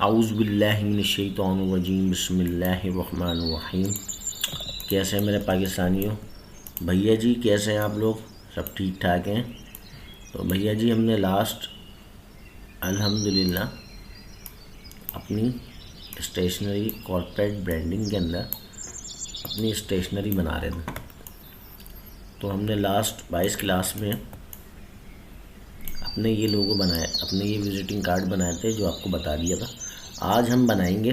औज़ु बिल्लाहि मिनश्शैतानिर्रजीम बिस्मिल्लाहिर्रहमानिर्रहीम। कैसे हैं मेरे पाकिस्तानियों? भैया जी कैसे हैं आप लोग? सब ठीक ठाक हैं? तो भैया जी हमने लास्ट अल्हम्दुलिल्लाह अपनी स्टेशनरी कॉर्पोरेट ब्रांडिंग के अंदर अपनी स्टेशनरी बना रहे थे। तो हमने लास्ट 22 क्लास में अपने ये लोगो बनाए, अपने ये विजिटिंग कार्ड बनाए थे जो आपको बता दिया था। आज हम बनाएंगे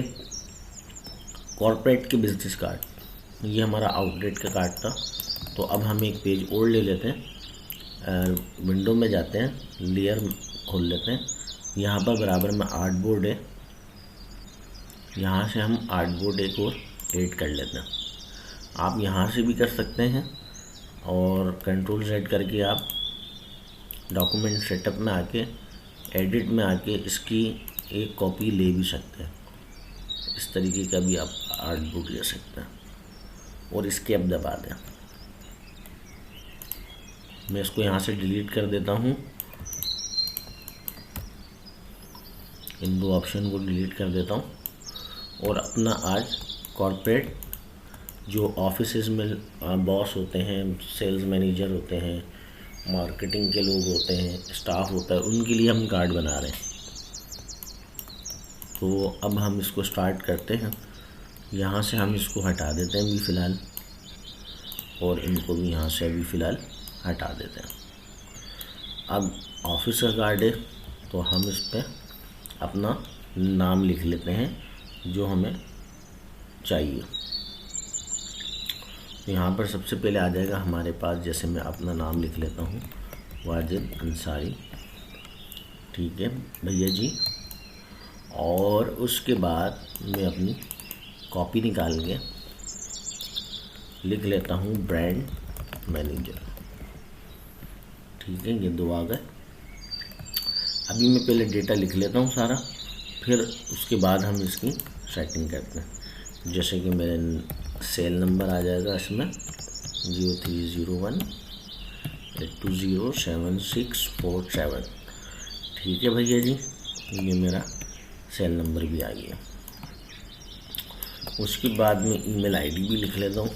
कॉर्पोरेट के बिजनेस कार्ड। ये हमारा आउटलेट का कार्ड था। तो अब हम एक पेज और ले लेते हैं, विंडो में जाते हैं, लेयर खोल लेते हैं। यहाँ पर बराबर में आर्टबोर्ड है, यहाँ से हम आर्टबोर्ड एक और ऐड कर लेते हैं। आप यहाँ से भी कर सकते हैं और कंट्रोल Z करके आप डॉक्यूमेंट सेटअप में आके एडिट में आके इसकी एक कॉपी ले भी सकते हैं। इस तरीके का भी आप आर्टबुक ले सकते हैं और एस्केप दबा दें। मैं इसको यहाँ से डिलीट कर देता हूँ, इन दो ऑप्शन को डिलीट कर देता हूँ और अपना आज कॉर्पोरेट जो ऑफिसेज में बॉस होते हैं, सेल्स मैनेजर होते हैं, मार्केटिंग के लोग होते हैं, स्टाफ होता है, उनके लिए हम कार्ड बना रहे हैं। तो अब हम इसको स्टार्ट करते हैं। यहाँ से हम इसको हटा देते हैं अभी फ़िलहाल और इनको भी यहाँ से अभी फ़िलहाल हटा देते हैं। अब ऑफिस का कार्ड है तो हम इस पर अपना नाम लिख लेते हैं जो हमें चाहिए। यहाँ पर सबसे पहले आ जाएगा हमारे पास, जैसे मैं अपना नाम लिख लेता हूँ वाजिद अंसारी, ठीक है भैया जी। और उसके बाद मैं अपनी कॉपी निकाल के लिख लेता हूँ ब्रांड मैनेजर, ठीक है। ये दो आ गए। अभी मैं पहले डेटा लिख लेता हूँ सारा, फिर उसके बाद हम इसकी सेटिंग करते हैं। जैसे कि मेरे सेल नंबर आ जाएगा इसमें 0301 820 7647, ठीक है भैया जी। ये मेरा सेल नंबर भी आ गया। उसके बाद में ईमेल आईडी भी लिख लेता हूँ।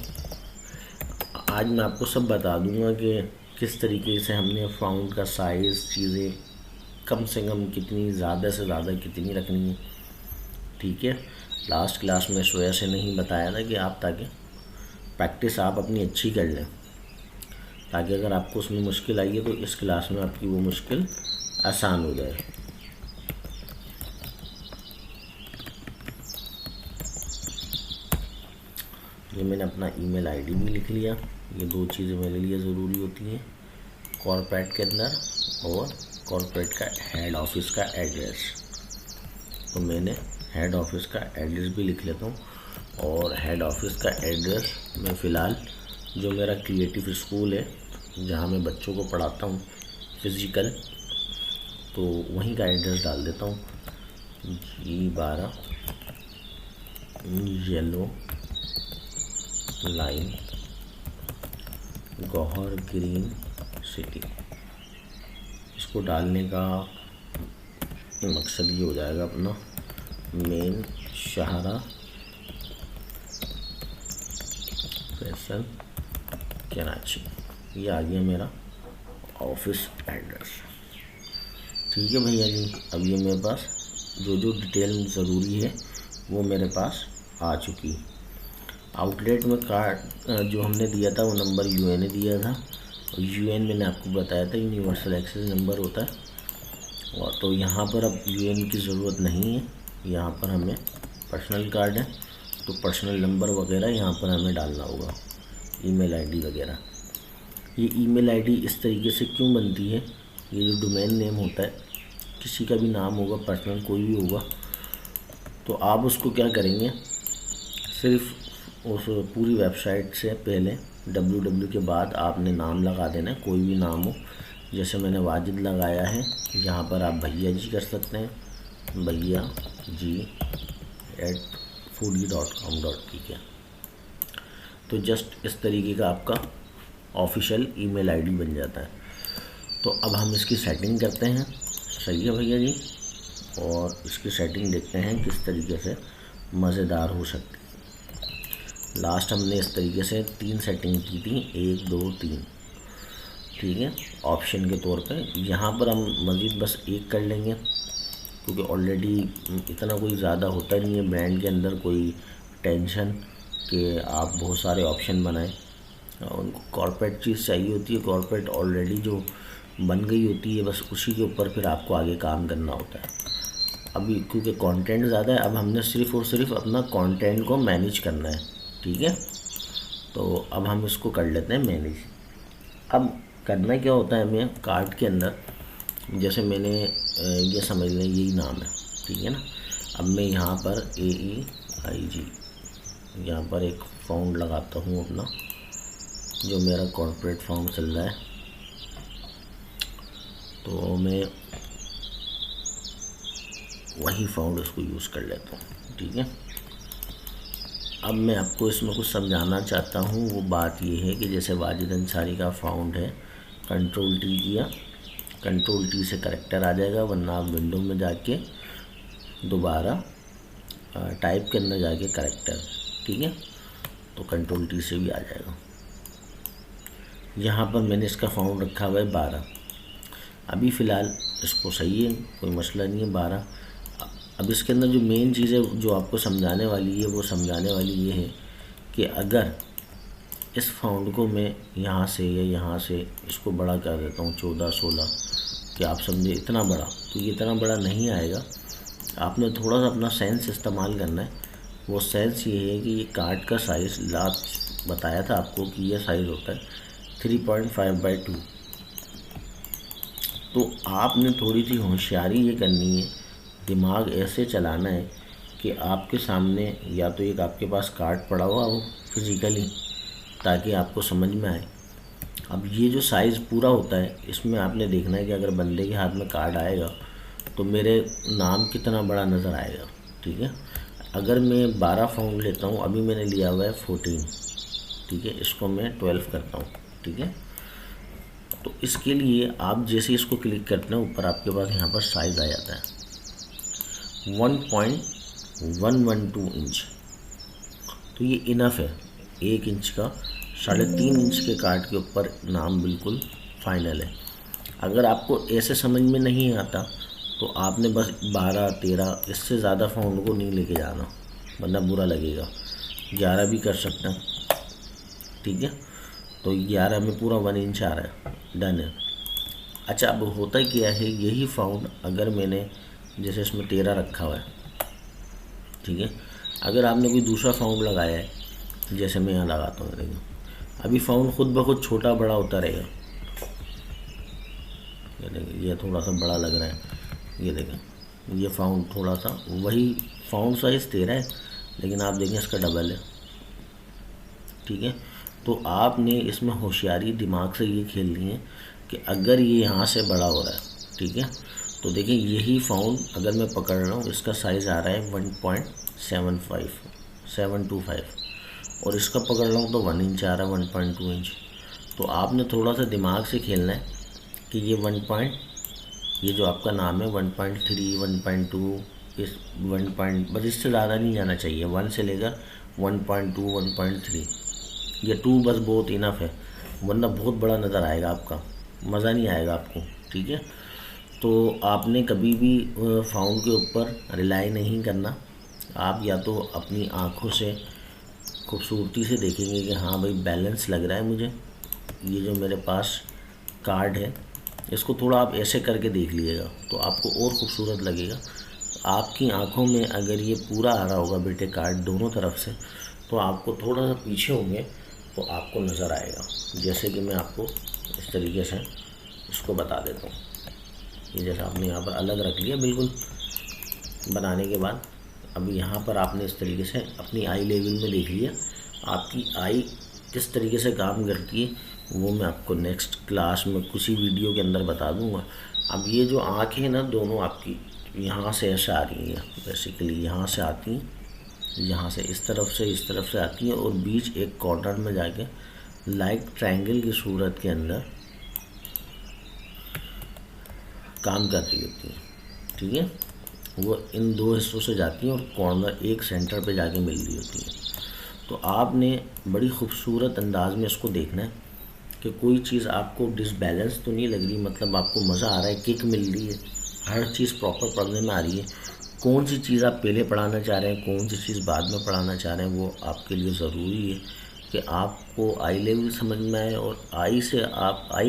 आज मैं आपको सब बता दूंगा कि किस तरीके से हमने अकाउंट का साइज़, चीज़ें कम से कम कितनी, ज़्यादा से ज़्यादा कितनी रखनी है, ठीक है। लास्ट क्लास में इस वजह से नहीं बताया था कि आप ताकि प्रैक्टिस आप अपनी अच्छी कर लें, ताकि अगर आपको उसमें मुश्किल आई है तो इस क्लास में आपकी वो मुश्किल आसान हो जाए। ये मैंने अपना ईमेल आईडी भी लिख लिया। ये दो चीज़ें मेरे लिए ज़रूरी होती हैं कॉर्पोरेट के अंदर, और कॉर्पोरेट का हेड ऑफिस का एड्रेस। तो मैंने हेड ऑफिस का एड्रेस भी लिख लेता हूँ। और हेड ऑफिस का एड्रेस मैं फ़िलहाल जो मेरा क्रिएटिव स्कूल है जहाँ मैं बच्चों को पढ़ाता हूँ फिज़िकल, तो वहीं का एड्रेस डाल देता हूँ। G12 yellow line, Gauhar green city. इसको डालने का मकसद ये हो जाएगा अपना मेन शाहरा फैसल कराची। ये आ गया मेरा ऑफिस एड्रेस, ठीक है भैया जी। अब ये मेरे पास जो जो डिटेल ज़रूरी है वो मेरे पास आ चुकी है। आउटलेट में कार्ड जो हमने दिया था वो नंबर UN ने दिया था, और UN मैंने आपको बताया था यूनिवर्सल एक्सेस नंबर होता है। और तो यहाँ पर अब UN की ज़रूरत नहीं है, यहाँ पर हमें पर्सनल कार्ड है तो पर्सनल नंबर वगैरह यहाँ पर हमें डालना होगा, ईमेल आईडी वगैरह। ये ईमेल आईडी इस तरीके से क्यों बनती है, ये जो डोमेन नेम होता है, किसी का भी नाम होगा, पर्सनल कोई भी होगा, तो आप उसको क्या करेंगे, सिर्फ उस पूरी वेबसाइट से पहले www के बाद आपने नाम लगा देना है, कोई भी नाम हो। जैसे मैंने वाजिद लगाया है, यहाँ पर आप भैया जी कर सकते हैं, भैया जी @foodie.com.pk। तो जस्ट इस तरीके का आपका ऑफिशियल ईमेल आईडी बन जाता है। तो अब हम इसकी सेटिंग करते हैं, सही है भैया जी। और इसकी सेटिंग देखते हैं किस तरीके से मज़ेदार हो सकती है। लास्ट हमने इस तरीके से 3 सेटिंग की थी, 1 2 3, ठीक है, ऑप्शन के तौर पे। यहाँ पर हम मज़ीद बस एक कर लेंगे, क्योंकि ऑलरेडी इतना कोई ज़्यादा होता नहीं है ब्रांड के अंदर कोई टेंशन कि आप बहुत सारे ऑप्शन बनाएं। उनको कॉर्पोरेट चीज़ चाहिए होती है, कॉर्पोरेट ऑलरेडी जो बन गई होती है, बस उसी के ऊपर फिर आपको आगे काम करना होता है। अभी क्योंकि कंटेंट ज़्यादा है, अब हमने सिर्फ़ और सिर्फ अपना कंटेंट को मैनेज करना है, ठीक है। तो अब हम इसको कर लेते हैं मैनेज। अब करना क्या होता है हमें कार्ड के अंदर, जैसे मैंने ये समझ लें यही नाम है, ठीक है ना। अब मैं यहाँ पर AEIG यहाँ पर एक फाउंड लगाता हूँ अपना, जो मेरा कॉर्पोरेट फॉर्म चल रहा है, तो मैं वही फाउंड उसको यूज़ कर लेता हूँ, ठीक है। अब मैं आपको इसमें कुछ समझाना चाहता हूँ। वो बात ये है कि जैसे वाजिद अंसारी का फाउंड है, कंट्रोल T किया, कंट्रोल T से करेक्टर आ जाएगा, वरना आप विंडो में जाके दोबारा टाइप के अंदर जाके करेक्टर, ठीक है, तो कंट्रोल T से भी आ जाएगा। यहाँ पर मैंने इसका फाउंड रखा हुआ है 12, अभी फ़िलहाल इसको सही है, कोई मसला नहीं है 12। अब इसके अंदर जो मेन चीज़ है जो आपको समझाने वाली है, वो समझाने वाली ये है कि अगर इस फाउंड को मैं यहाँ से या यहाँ से इसको बड़ा कर देता हूँ 14 16, कि आप समझे इतना बड़ा, तो ये इतना बड़ा नहीं आएगा। आपने थोड़ा सा अपना सेंस इस्तेमाल करना है। वो सेंस ये है कि ये कार्ड का साइज़ लास्ट बताया था आपको कि ये साइज़ होता है 3.5/2। तो आपने थोड़ी सी होशियारी ये करनी है, दिमाग ऐसे चलाना है कि आपके सामने या तो एक आपके पास कार्ड पड़ा हुआ हो फिज़िकली, ताकि आपको समझ में आए। अब ये जो साइज़ पूरा होता है, इसमें आपने देखना है कि अगर बंदे के हाथ में कार्ड आएगा तो मेरे नाम कितना बड़ा नज़र आएगा, ठीक है। अगर मैं 12 फाउंड लेता हूँ, अभी मैंने लिया हुआ है 14, ठीक है, इसको मैं 12 करता हूँ, ठीक है। तो इसके लिए आप जैसे इसको क्लिक करते हैं, ऊपर आपके पास यहाँ पर साइज़ आ जाता है 1.112 इंच। तो ये इनफ है, 1 इंच का 3.5 इंच के कार्ड के ऊपर नाम बिल्कुल फाइनल है। अगर आपको ऐसे समझ में नहीं आता तो आपने बस 12 13, इससे ज़्यादा फाउंड को नहीं लेके जाना, वरना बुरा लगेगा। 11 भी कर सकते हैं, ठीक है। तो 11 में पूरा 1 इंच आ रहा है, डन है। अच्छा, अब होता क्या है, यही फाउंड अगर मैंने जैसे इसमें 13 रखा हुआ है, ठीक है, अगर आपने कोई दूसरा फाउंड लगाया है, जैसे मैं यहाँ लगाता हूँ, देखिए अभी फाउंड खुद ब खुद छोटा बड़ा होता रहेगा। ये देखिए, ये थोड़ा सा बड़ा लग रहा है, ये देखें, ये फाउंड थोड़ा सा, वही फाउंड साइज़ 13 है, लेकिन आप देखें इसका डबल है, ठीक है। तो आपने इसमें होशियारी दिमाग से ये खेलनी है कि अगर ये यहाँ से बड़ा हो रहा है, ठीक है, तो देखिए यही फाउंड अगर मैं पकड़ रहा हूँ, इसका साइज़ आ रहा है 1.725 और इसका पकड़ रहा हूँ तो 1 इंच आ रहा है, 1.2 इंच। तो आपने थोड़ा सा दिमाग से खेलना है कि ये ये जो आपका नाम है 1.3 1.2 इस 1. बस इससे ज़्यादा नहीं जाना चाहिए, 1 से लेकर 1.2 1.3, ये 2 बस बहुत इनफ है, वरना बहुत बड़ा नज़र आएगा, आपका मज़ा नहीं आएगा आपको, ठीक है। तो आपने कभी भी फाउंड के ऊपर रिलाई नहीं करना। आप या तो अपनी आँखों से खूबसूरती से देखेंगे कि हाँ भाई बैलेंस लग रहा है मुझे, ये जो मेरे पास कार्ड है इसको थोड़ा आप ऐसे करके देख लीजिएगा तो आपको और ख़ूबसूरत लगेगा। आपकी आँखों में अगर ये पूरा आ रहा होगा बेटे कार्ड दोनों तरफ से, तो आपको थोड़ा सा पीछे होंगे तो आपको नज़र आएगा। जैसे कि मैं आपको इस तरीके से इसको बता देता हूँ। ये जैसे आपने यहाँ पर अलग रख लिया बिल्कुल बनाने के बाद, अब यहाँ पर आपने इस तरीके से अपनी आई लेवल में देख लिया। आपकी आई किस तरीके से काम करती है वो मैं आपको नेक्स्ट क्लास में किसी वीडियो के अंदर बता दूँगा। अब ये जो आँखें हैं ना दोनों आपकी यहाँ से ऐसे आ रही हैं, बेसिकली यहाँ से आती हैं, यहाँ से इस तरफ से आती हैं और बीच एक कॉर्नर में जाके लाइक ट्रायंगल की सूरत के अंदर काम कर रही होती है, ठीक है। वो इन दो हिस्सों से जाती हैं और कॉर्नर एक सेंटर पे जाके मिल रही होती है। तो आपने बड़ी खूबसूरत अंदाज में इसको देखना है कि कोई चीज़ आपको डिसबैलेंस तो नहीं लग रही, मतलब आपको मज़ा आ रहा है, किक मिल रही है, हर चीज़ प्रॉपर पढ़ने में आ रही है। कौन सी चीज़ आप पहले पढ़ाना चाह रहे हैं, कौन सी चीज़ बाद में पढ़ाना चाह रहे हैं, वो आपके लिए ज़रूरी है कि आपको आई लेवल समझ में आए और आई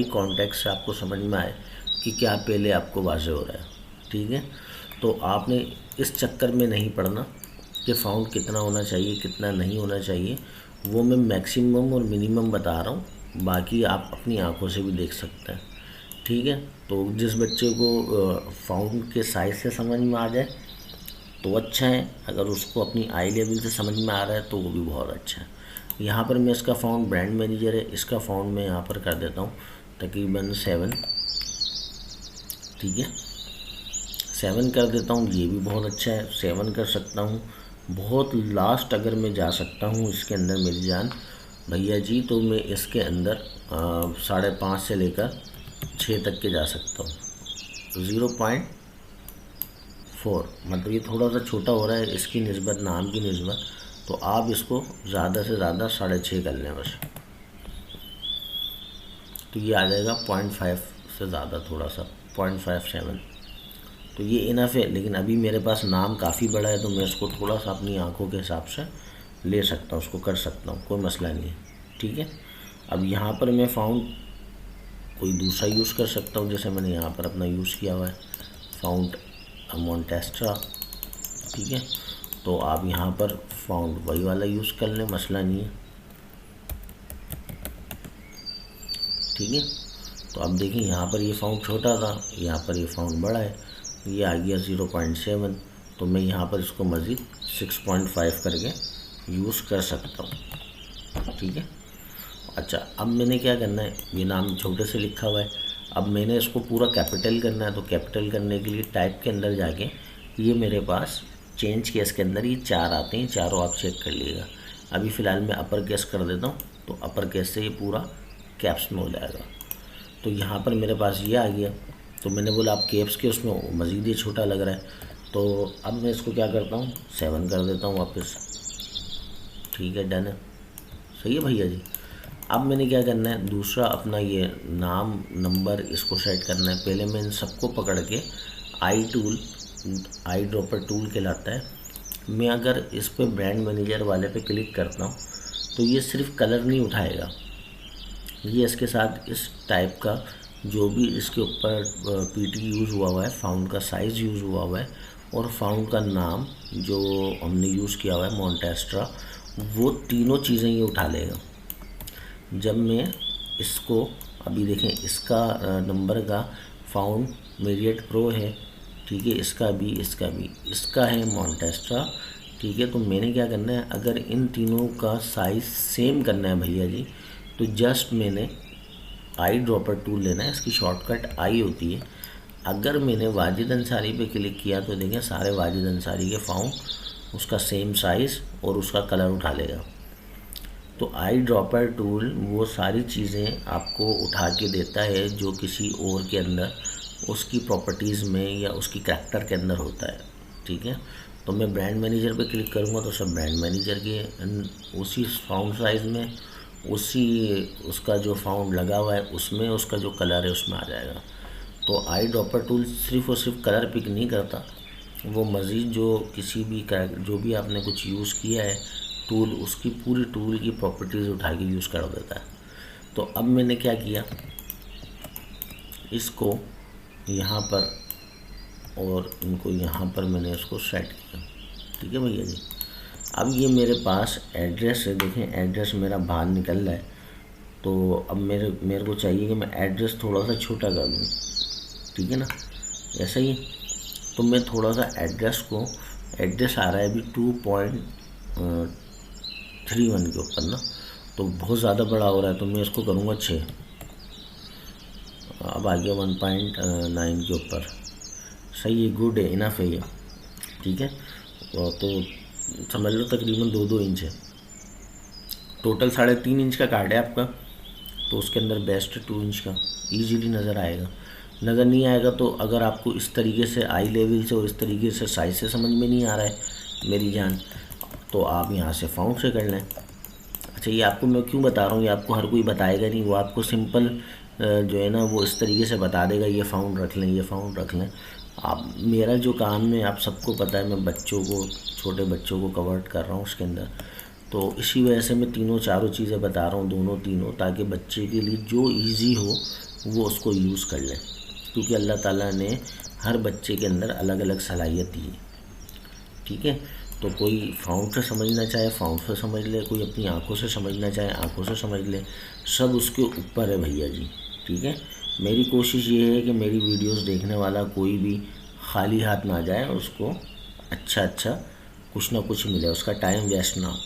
कॉन्टेक्स्ट से आपको समझ में आए कि क्या पहले आपको वाज़ेह हो रहा है। ठीक है, तो आपने इस चक्कर में नहीं पढ़ना कि फ़ाउंड कितना होना चाहिए कितना नहीं होना चाहिए, वो मैं मैक्सिमम और मिनिमम बता रहा हूँ, बाकी आप अपनी आंखों से भी देख सकते हैं। ठीक है, तो जिस बच्चे को फ़ाउंड के साइज़ से समझ में आ जाए तो अच्छा है, अगर उसको अपनी आई लेवल से समझ में आ रहा है तो वो भी बहुत अच्छा है। यहाँ पर मैं इसका फ़ाउंड ब्रांड मैनेजर है, इसका फ़ाउंड मैं यहाँ पर कर देता हूँ तकरीबन 7। ठीक है, 7 कर देता हूँ, ये भी बहुत अच्छा है, 7 कर सकता हूँ। बहुत लास्ट अगर मैं जा सकता हूँ इसके अंदर मेरी जान भैया जी, तो मैं इसके अंदर 5.5 से लेकर 6 तक के जा सकता हूँ। 0.4 मतलब ये थोड़ा सा छोटा हो रहा है इसकी निस्बत, नाम की निस्बत, तो आप इसको ज़्यादा से ज़्यादा 6.5 कर लें बस, तो ये आ जाएगा 0.5 से ज़्यादा थोड़ा सा 0.57, तो ये इनफ है। लेकिन अभी मेरे पास नाम काफ़ी बड़ा है तो मैं इसको थोड़ा सा अपनी आंखों के हिसाब से ले सकता हूँ, उसको कर सकता हूँ, कोई मसला नहीं है। ठीक है, अब यहाँ पर मैं फ़ाउंड कोई दूसरा यूज़ कर सकता हूँ, जैसे मैंने यहाँ पर अपना यूज़ किया हुआ है फ़ाउंड मॉन्टेस्ट्रा। ठीक है, तो आप यहाँ पर फ़ाउंड वही वाला यूज़ कर लें, मसला नहीं है। ठीक है, तो अब देखिए यहाँ पर ये फ़ाउंड छोटा था, यहाँ पर ये फ़ाउंड बड़ा है, ये आ गया 0.7, तो मैं यहाँ पर इसको मज़ीद 6.5 करके यूज़ कर सकता हूँ। ठीक है, अच्छा अब मैंने क्या करना है, ये नाम छोटे से लिखा हुआ है, अब मैंने इसको पूरा कैपिटल करना है, तो कैपिटल करने के लिए टाइप के अंदर जाके ये मेरे पास चेंज केस के अंदर ये 4 आते हैं, चारों आप चेक कर लीजिएगा। अभी फ़िलहाल मैं अपर केस कर देता हूँ, तो अपर केस से ये पूरा कैप्स में हो जाएगा। तो यहाँ पर मेरे पास ये आ गया, तो मैंने बोला आप कैप्स के उसमें मज़ीद ये छोटा लग रहा है, तो अब मैं इसको क्या करता हूँ 7 कर देता हूँ वापस। ठीक है, डन है, सही है भैया जी। अब मैंने क्या करना है, दूसरा अपना ये नाम नंबर इसको सेट करना है। पहले मैं इन सबको पकड़ के आई ड्रॉपर टूल कहलाता है, मैं अगर इस पर ब्रांड मैनेजर वाले पे क्लिक करता हूँ तो ये सिर्फ कलर नहीं उठाएगा, ये इसके साथ इस टाइप का जो भी इसके ऊपर पीटी यूज़ हुआ है, फ़ाउंड का साइज़ यूज़ हुआ है और फ़ाउंड का नाम जो हमने यूज़ किया हुआ है मॉन्टेस्ट्रा, वो तीनों चीज़ें ये उठा लेगा। जब मैं इसको अभी देखें, इसका नंबर का फ़ाउंड मेरियट प्रो है, ठीक है, इसका है मॉन्टेस्ट्रा। ठीक है, तो मैंने क्या करना है, अगर इन तीनों का साइज़ सेम करना है भैया जी, तो जस्ट मैंने आई ड्रॉपर टूल लेना है, इसकी शॉर्टकट आई होती है। अगर मैंने वाजिद अंसारी पे क्लिक किया तो देखें सारे वाजिद अंसारी के फ़ाउंड उसका सेम साइज़ और उसका कलर उठा लेगा। तो आई ड्रॉपर टूल वो सारी चीज़ें आपको उठा के देता है जो किसी और के अंदर उसकी प्रॉपर्टीज़ में या उसकी कैरेक्टर के अंदर होता है। ठीक है, तो मैं ब्रांड मैनेजर पे क्लिक करूँगा तो सब ब्रांड मैनेजर के उसी फ़ाउंड साइज़ में, उसी उसका जो फ़ाउंड लगा हुआ है उसमें उसका जो कलर है उसमें आ जाएगा। तो आई ड्रॉपर टूल सिर्फ़ और सिर्फ कलर पिक नहीं करता, वो मज़ीद जो किसी भी जो भी आपने कुछ यूज़ किया है टूल, उसकी पूरी टूल की प्रॉपर्टीज़ उठा के यूज़ कर देता है। तो अब मैंने क्या किया, इसको यहाँ पर और इनको यहाँ पर मैंने इसको सेट किया। ठीक है भैया जी, अब ये मेरे पास एड्रेस है, देखें एड्रेस मेरा बाहर निकल रहा है, तो अब मेरे को चाहिए कि मैं एड्रेस थोड़ा सा छोटा कर दूँ। ठीक है ना, ऐसा ही, तो मैं थोड़ा सा एड्रेस आ रहा है अभी 2.31 के ऊपर ना, तो बहुत ज़्यादा बड़ा हो रहा है, तो मैं इसको करूँगा 6, अब आ गया 1.9 के ऊपर, सही है, गुड है, इनफ है ये। ठीक है, तो समझ लो तकरीबन 2-2 इंच है, टोटल 3.5 इंच का कार्ड है आपका, तो उसके अंदर बेस्ट 2 इंच का ईजीली नज़र आएगा। नज़र नहीं आएगा तो अगर आपको इस तरीके से आई लेवल से और इस तरीके से साइज से समझ में नहीं आ रहा है मेरी जान, तो आप यहाँ से फाउंड से कर लें। अच्छा, ये आपको मैं क्यों बता रहा हूँ, ये आपको हर कोई बताएगा नहीं, वो आपको सिंपल जो है ना वो इस तरीके से बता देगा, ये फाउंड रख लें, ये फाउंड रख लें। आप मेरा जो काम है आप सबको पता है, मैं बच्चों को, छोटे बच्चों को कवर कर रहा हूँ उसके अंदर, तो इसी वजह से मैं तीनों चारों चीज़ें बता रहा हूँ, दोनों तीनों, ताकि बच्चे के लिए जो इजी हो वो उसको यूज़ कर लें, क्योंकि अल्लाह ताला ने हर बच्चे के अंदर अलग अलग सलाहियत दी है। ठीक है, तो कोई फाउंड से समझना चाहे फाउंड से समझ ले, कोई अपनी आंखों से समझना चाहे आंखों से समझ ले, सब उसके ऊपर है भैया जी। ठीक है, मेरी कोशिश ये है कि मेरी वीडियोस देखने वाला कोई भी खाली हाथ ना जाए, उसको अच्छा कुछ ना कुछ मिले, उसका टाइम वेस्ट ना हो।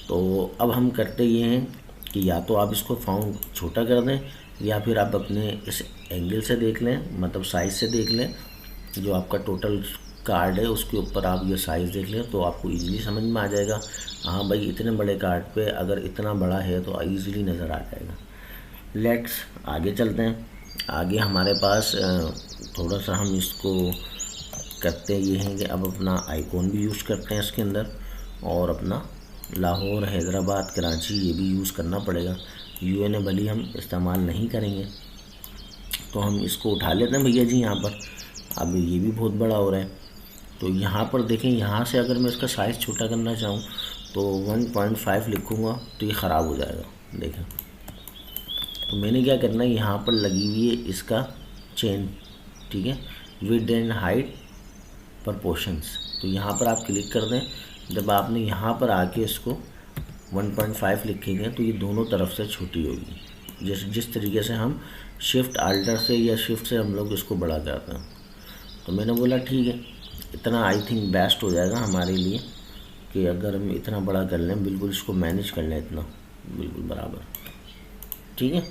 तो अब हम करते ये हैं कि या तो आप इसको फाउंड छोटा कर दें, या फिर आप अपने इस एंगल से देख लें, मतलब साइज़ से देख लें, जो आपका टोटल कार्ड है उसके ऊपर आप ये साइज़ देख लें, तो आपको इजीली समझ में आ जाएगा। हाँ भाई, इतने बड़े कार्ड पे अगर इतना बड़ा है तो इजीली नज़र आ जाएगा। लेट्स आगे चलते हैं। आगे हमारे पास थोड़ा सा हम इसको करते ये हैं कि अब अपना आइकॉन भी यूज़ करते हैं इसके अंदर, और अपना लाहौर, हैदराबाद, कराची ये भी यूज़ करना पड़ेगा। यूएनए भली हम इस्तेमाल नहीं करेंगे, तो हम इसको उठा लेते हैं भैया जी यहाँ पर। अब ये भी बहुत बड़ा हो रहा है, तो यहाँ पर देखें, यहाँ से अगर मैं इसका साइज़ छोटा करना चाहूँ तो 1.5 लिखूँगा तो ये ख़राब हो जाएगा। देखें, तो मैंने क्या करना है, यहाँ पर लगी हुई है इसका चेन, ठीक है, विड्थ एंड हाइट प्रपोर्शंस, तो यहाँ पर आप क्लिक कर दें। जब आपने यहाँ पर आके इसको 1.5 लिखेंगे तो ये दोनों तरफ से छोटी होगी, जिस तरीके से हम शिफ्ट आल्टर से या शिफ्ट से हम लोग इसको बड़ा करते हैं। तो मैंने बोला ठीक है, इतना आई थिंक बेस्ट हो जाएगा हमारे लिए कि अगर हम इतना बड़ा कर लें, बिल्कुल इसको मैनेज कर लें इतना बिल्कुल बराबर। ठीक है,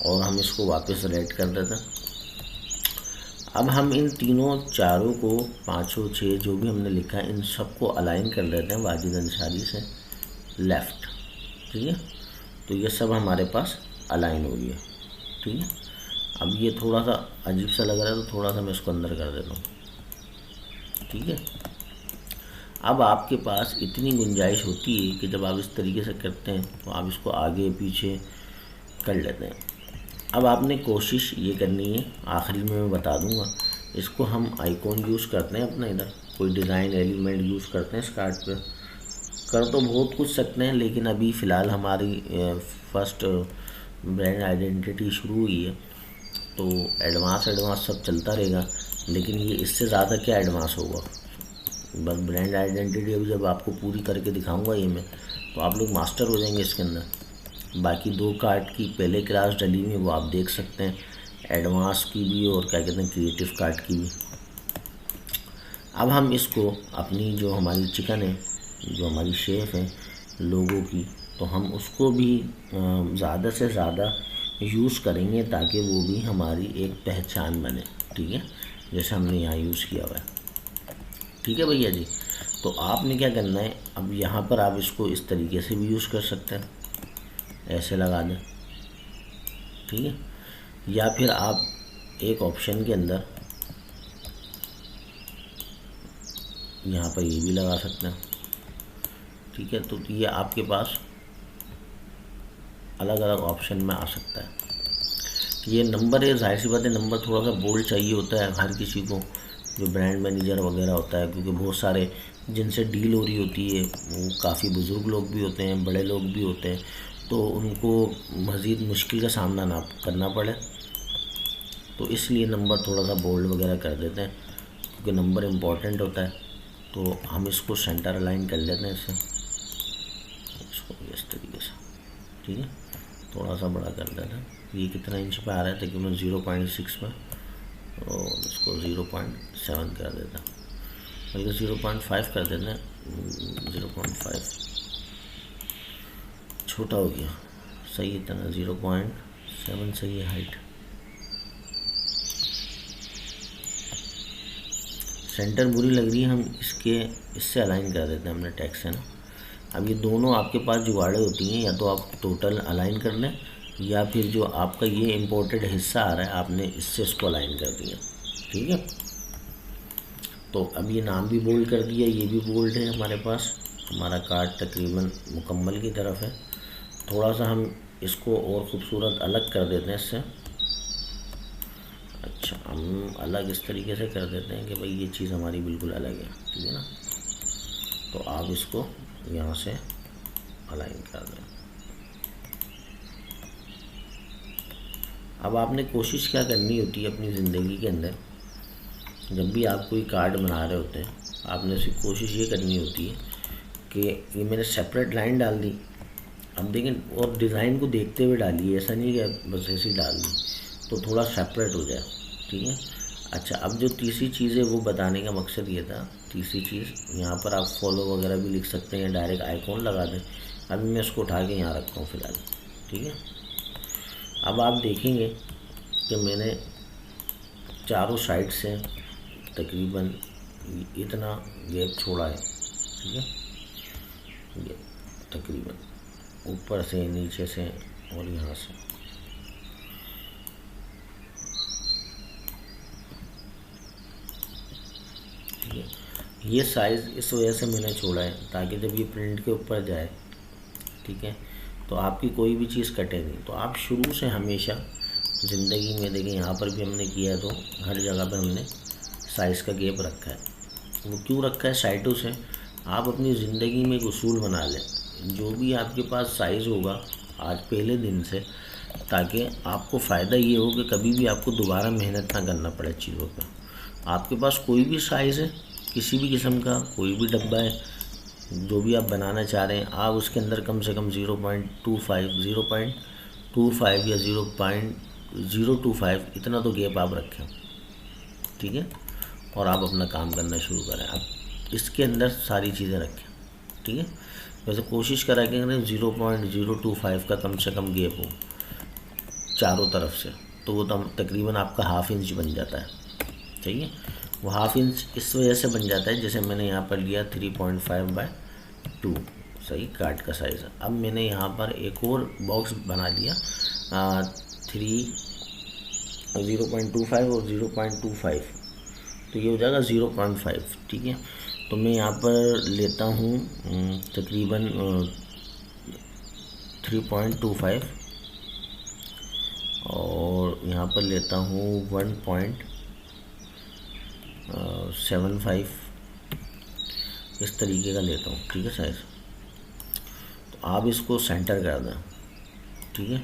और हम इसको वापस रेड कर देते हैं। अब हम इन तीनों चारों को, पाँचों छः जो भी हमने लिखा है, इन सबको अलाइन कर देते हैं वाजिद अंसारी से लेफ़्ट। ठीक है, तो ये सब हमारे पास अलाइन हो गया। ठीक है, अब ये थोड़ा सा अजीब सा लग रहा है तो थोड़ा सा मैं इसको अंदर कर देता हूँ। ठीक है, अब आपके पास इतनी गुंजाइश होती है कि जब आप इस तरीके से करते हैं तो आप इसको आगे पीछे कर लेते हैं। अब आपने कोशिश ये करनी है, आखिरी में मैं बता दूंगा, इसको हम आइकॉन यूज़ करते हैं अपना, इधर कोई डिज़ाइन एलिमेंट यूज़ करते हैं इस कार्ड पे, कर तो बहुत कुछ सकते हैं, लेकिन अभी फ़िलहाल हमारी फर्स्ट ब्रांड आइडेंटिटी शुरू हुई है, तो एडवांस सब चलता रहेगा, लेकिन ये इससे ज़्यादा क्या एडवांस होगा। बस ब्रांड आइडेंटिटी अभी जब आपको पूरी करके दिखाऊंगा ये मैं, तो आप लोग मास्टर हो जाएंगे इसके अंदर। बाकी 2 कार्ड की पहले क्लास डली हुई है, वो आप देख सकते हैं, एडवांस की भी और क्या कहते हैं क्रिएटिव कार्ड की भी। अब हम इसको अपनी जो हमारी चिकन है, जो हमारी शेप है लोगों की, तो हम उसको भी ज़्यादा से ज़्यादा यूज़ करेंगे ताकि वो भी हमारी एक पहचान बने। ठीक है, जैसे हमने यहाँ यूज़ किया हुआ है। ठीक है भैया जी, तो आपने क्या करना है, अब यहाँ पर आप इसको इस तरीके से भी यूज़ कर सकते हैं, ऐसे लगा दें। ठीक है, या फिर आप एक ऑप्शन के अंदर यहाँ पर ये भी लगा सकते हैं। ठीक है, तो ये आपके पास अलग अलग ऑप्शन में आ सकता है। ये नंबर है, जाहिर सी बात है नंबर थोड़ा सा बोल्ड चाहिए होता है हर किसी को, जो ब्रांड मैनेजर वगैरह होता है, क्योंकि बहुत सारे जिनसे डील हो रही होती है वो काफ़ी बुज़ुर्ग लोग भी होते हैं, बड़े लोग भी होते हैं, तो उनको मज़ीद मुश्किल का सामना ना करना पड़े, तो इसलिए नंबर थोड़ा सा बोल्ड वगैरह कर देते हैं, क्योंकि नंबर इम्पोर्टेंट होता है। तो हम इसको सेंटर अलाइन कर लेते हैं इसको इस तरीके से। ठीक है, थोड़ा सा बड़ा कर देते हैं। ये कितना इंच पे आ रहा है, तकरीबन 0.6 में, तो इसको 0.7 कर देते हैं, बल्कि 0.5 कर देते हैं, 0.5 छोटा हो गया, सही इतना 0.7 सही है हाइट। सेंटर बुरी लग रही है, हम इससे अलाइन कर देते हैं हमने टैक्स से ना। अब ये दोनों आपके पास जुगाड़े होती हैं, या तो आप टोटल अलाइन कर लें या फिर जो आपका ये इम्पोर्टेड हिस्सा आ रहा है आपने इससे इसको अलाइन कर दिया। ठीक है, तो अब ये नाम भी बोल्ड कर दिया, ये भी बोल्ड है हमारे पास। हमारा कार्ड तकरीबन मुकम्मल की तरफ है। थोड़ा सा हम इसको और ख़ूबसूरत अलग कर देते हैं इससे। अच्छा, हम अलग इस तरीके से कर देते हैं कि भाई ये चीज़ हमारी बिल्कुल अलग है। ठीक है ना, तो आप इसको यहाँ से अलाइन कर दें। अब आपने कोशिश क्या करनी होती है अपनी ज़िंदगी के अंदर, जब भी आप कोई कार्ड बना रहे होते हैं, आपने उसकी कोशिश ये करनी होती है कि ये मैंने सेपरेट लाइन डाल दी, अब देखें, और डिज़ाइन को देखते हुए डालिए, ऐसा नहीं कि बस ऐसे ही डाल दी, तो थोड़ा सेपरेट हो जाए। ठीक है, अच्छा, अब जो तीसरी चीज़ है वो बताने का मकसद ये था। तीसरी चीज़ यहाँ पर आप फॉलो वगैरह भी लिख सकते हैं, डायरेक्ट आइकॉन लगा दें। अभी मैं इसको उठा के यहाँ रखता हूँ फ़िलहाल। ठीक है, अब आप देखेंगे कि मैंने चारों साइड से तकरीबन इतना गैप छोड़ा है। ठीक है, ये तकरीबन ऊपर से, नीचे से और यहाँ से। ठीक है, ये साइज़ इस वजह से मैंने छोड़ा है ताकि जब ये प्रिंट के ऊपर जाए, ठीक है, तो आपकी कोई भी चीज़ कटे नहीं। तो आप शुरू से हमेशा ज़िंदगी में देखें, यहाँ पर भी हमने किया है तो हर जगह पे हमने साइज़ का गैप रखा है। वो क्यों रखा है? साइटों से आप अपनी ज़िंदगी में एक उसूल बना लें, जो भी आपके पास साइज़ होगा आज पहले दिन से, ताकि आपको फ़ायदा ये हो कि कभी भी आपको दोबारा मेहनत ना करना पड़े चीज़ों पर। आपके पास कोई भी साइज़ है, किसी भी किस्म का कोई भी डब्बा है, जो भी आप बनाना चाह रहे हैं, आप उसके अंदर कम से कम 0.25 या 0.025 इतना तो गैप आप रखें। ठीक है, और आप अपना काम करना शुरू करें। आप इसके अंदर सारी चीज़ें रखें। ठीक है, वैसे कोशिश करा कि 0.025 का कम से कम गैप हो चारों तरफ से, तो वो तकरीबन आपका ½ इंच बन जाता है। ठीक है, वो ½ इंच इस वजह से बन जाता है, जैसे मैंने यहाँ पर लिया 3.5/2 सही कार्ड का साइज़। अब मैंने यहाँ पर एक और बॉक्स बना लिया 0.25 और 0.25, तो ये हो जाएगा 0.5। ठीक है, तो मैं यहाँ पर लेता हूँ तकरीबन 3.25 और यहाँ पर लेता हूँ 1.75 इस तरीके का लेता हूँ। ठीक है साइज़, तो आप इसको सेंटर कर दें। ठीक है,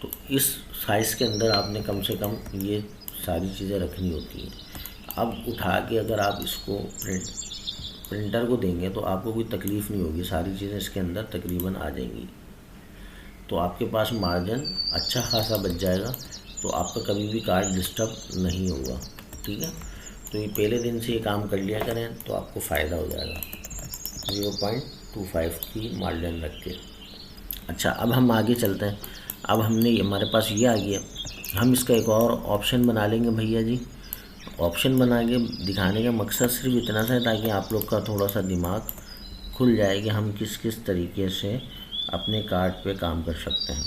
तो इस साइज़ के अंदर आपने कम से कम ये सारी चीज़ें रखनी होती हैं। अब उठा के अगर आप इसको प्रिंटर को देंगे तो आपको कोई तकलीफ़ नहीं होगी, सारी चीज़ें इसके अंदर तकरीबन आ जाएंगी, तो आपके पास मार्जिन अच्छा खासा बच जाएगा, तो आपका कभी भी कार्ड डिस्टर्ब नहीं होगा। ठीक है, तो ये पहले दिन से ये काम कर लिया करें तो आपको फ़ायदा हो जाएगा। 0.25 की मार्जिन रख के। अच्छा, अब हम आगे चलते हैं। अब हमने हमारे पास ये आ गया, हम इसका एक और ऑप्शन बना लेंगे भैया जी। ऑप्शन बना के दिखाने का मकसद सिर्फ इतना सा है ताकि आप लोग का थोड़ा सा दिमाग खुल जाए कि हम किस किस तरीके से अपने कार्ड पे काम कर सकते हैं।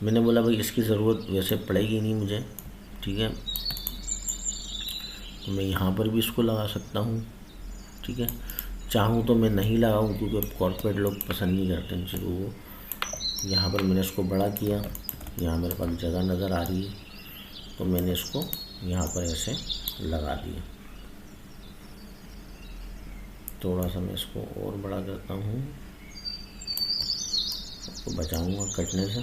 मैंने बोला भाई इसकी ज़रूरत वैसे पड़ेगी नहीं मुझे। ठीक है, तो मैं यहाँ पर भी इसको लगा सकता हूँ। ठीक है, चाहूँ तो मैं नहीं लगाऊँ क्योंकि कॉर्पोरेट लोग पसंद नहीं करते इन चीज़ों को। यहाँ पर मैंने इसको बड़ा किया, यहाँ मेरे पास जगह नज़र आ रही है, तो मैंने इसको यहाँ पर ऐसे लगा दिया। थोड़ा सा मैं इसको और बड़ा करता हूँ, इसको बचाऊँगा कटने से,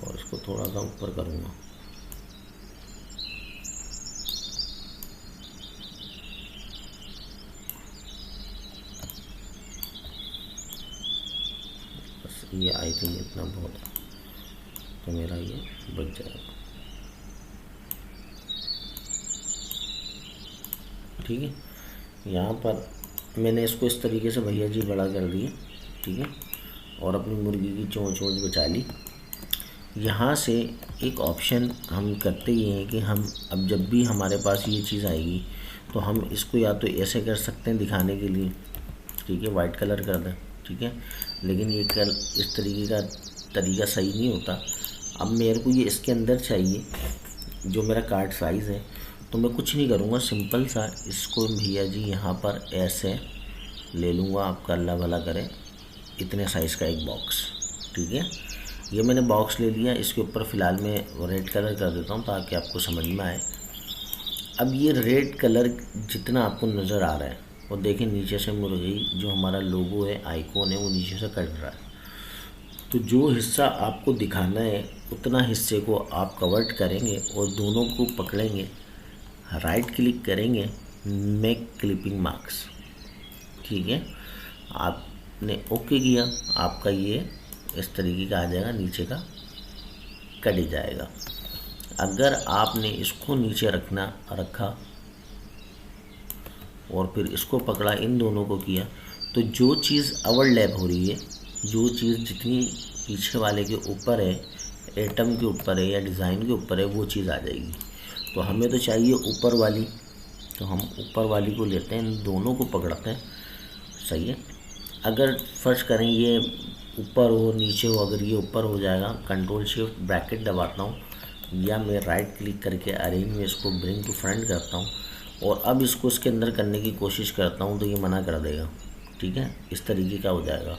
और इसको थोड़ा सा ऊपर करूँगा। बस ये आई थिंक इतना बहुत है, तो मेरा ये बच जाएगा। ठीक है, यहाँ पर मैंने इसको इस तरीके से भैया जी बड़ा कर दिया। ठीक है, और अपनी मुर्गी की चोंच वोंच बचा ली। यहाँ से एक ऑप्शन हम करते ही हैं कि हम अब जब भी हमारे पास ये चीज़ आएगी तो हम इसको या तो ऐसे कर सकते हैं दिखाने के लिए ठीक है, वाइट कलर कर दें, ठीक है। लेकिन ये इस तरीके का तरीका सही नहीं होता। अब मेरे को ये इसके अंदर चाहिए जो मेरा कार्ड साइज़ है, तो मैं कुछ नहीं करूँगा, सिंपल सा इसको भैया जी यहाँ पर ऐसे ले लूँगा, आपका अल्लाह भला करे, इतने साइज़ का एक बॉक्स, ठीक है। ये मैंने बॉक्स ले लिया, इसके ऊपर फ़िलहाल मैं रेड कलर कर देता हूँ ताकि आपको समझ में आए। अब ये रेड कलर जितना आपको नज़र आ रहा है, और देखें नीचे से मुर्गी जो हमारा लोगो है, आइकॉन है, वो नीचे से कट रहा है। तो जो हिस्सा आपको दिखाना है उतना हिस्से को आप कवर करेंगे और दोनों को पकड़ेंगे, राइट क्लिक करेंगे, मेक क्लिपिंग मार्क्स, ठीक है। आपने ओके किया, आपका ये इस तरीके का आ जाएगा, नीचे का कट ही जाएगा। अगर आपने इसको नीचे रखा और फिर इसको पकड़ा, इन दोनों को किया, तो जो चीज़ ओवरलैप हो रही है, जो चीज़ जितनी पीछे वाले के ऊपर है, एटम के ऊपर है या डिज़ाइन के ऊपर है, वो चीज़ आ जाएगी। तो हमें तो चाहिए ऊपर वाली, तो हम ऊपर वाली को लेते हैं, इन दोनों को पकड़ते हैं, सही है। अगर फर्स्ट करें ये ऊपर हो नीचे हो, अगर ये ऊपर हो जाएगा, कंट्रोल शिफ्ट ब्रैकेट दबाता हूँ, या मैं राइट क्लिक करके अरेंज में इसको ब्रिंग टू फ्रंट करता हूँ, और अब इसको इसके अंदर करने की कोशिश करता हूँ तो ये मना कर देगा, ठीक है। इस तरीके का हो जाएगा।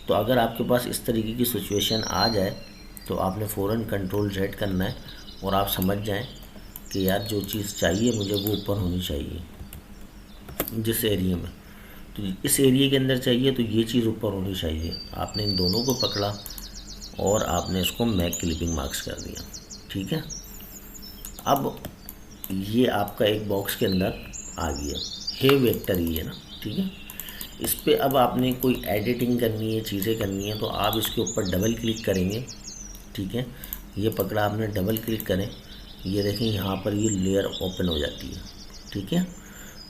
तो अगर आपके पास इस तरीके की सिचुएशन आ जाए तो आपने फ़ौरन कंट्रोल Z करना है, और आप समझ जाएं कि यार जो चीज़ चाहिए मुझे वो ऊपर होनी चाहिए, जिस एरिया में, तो इस एरिया के अंदर चाहिए तो ये चीज़ ऊपर होनी चाहिए। आपने इन दोनों को पकड़ा और आपने इसको मैक क्लिपिंग मार्क्स कर दिया, ठीक है। अब ये आपका एक बॉक्स के अंदर आ गया है, वेक्टर ही है ना, ठीक है। इस पे अब आपने कोई एडिटिंग करनी है, चीज़ें करनी है, तो आप इसके ऊपर डबल क्लिक करेंगे, ठीक है। ये पकड़ा आपने, डबल क्लिक करें, ये देखें यहाँ पर ये लेयर ओपन हो जाती है, ठीक है।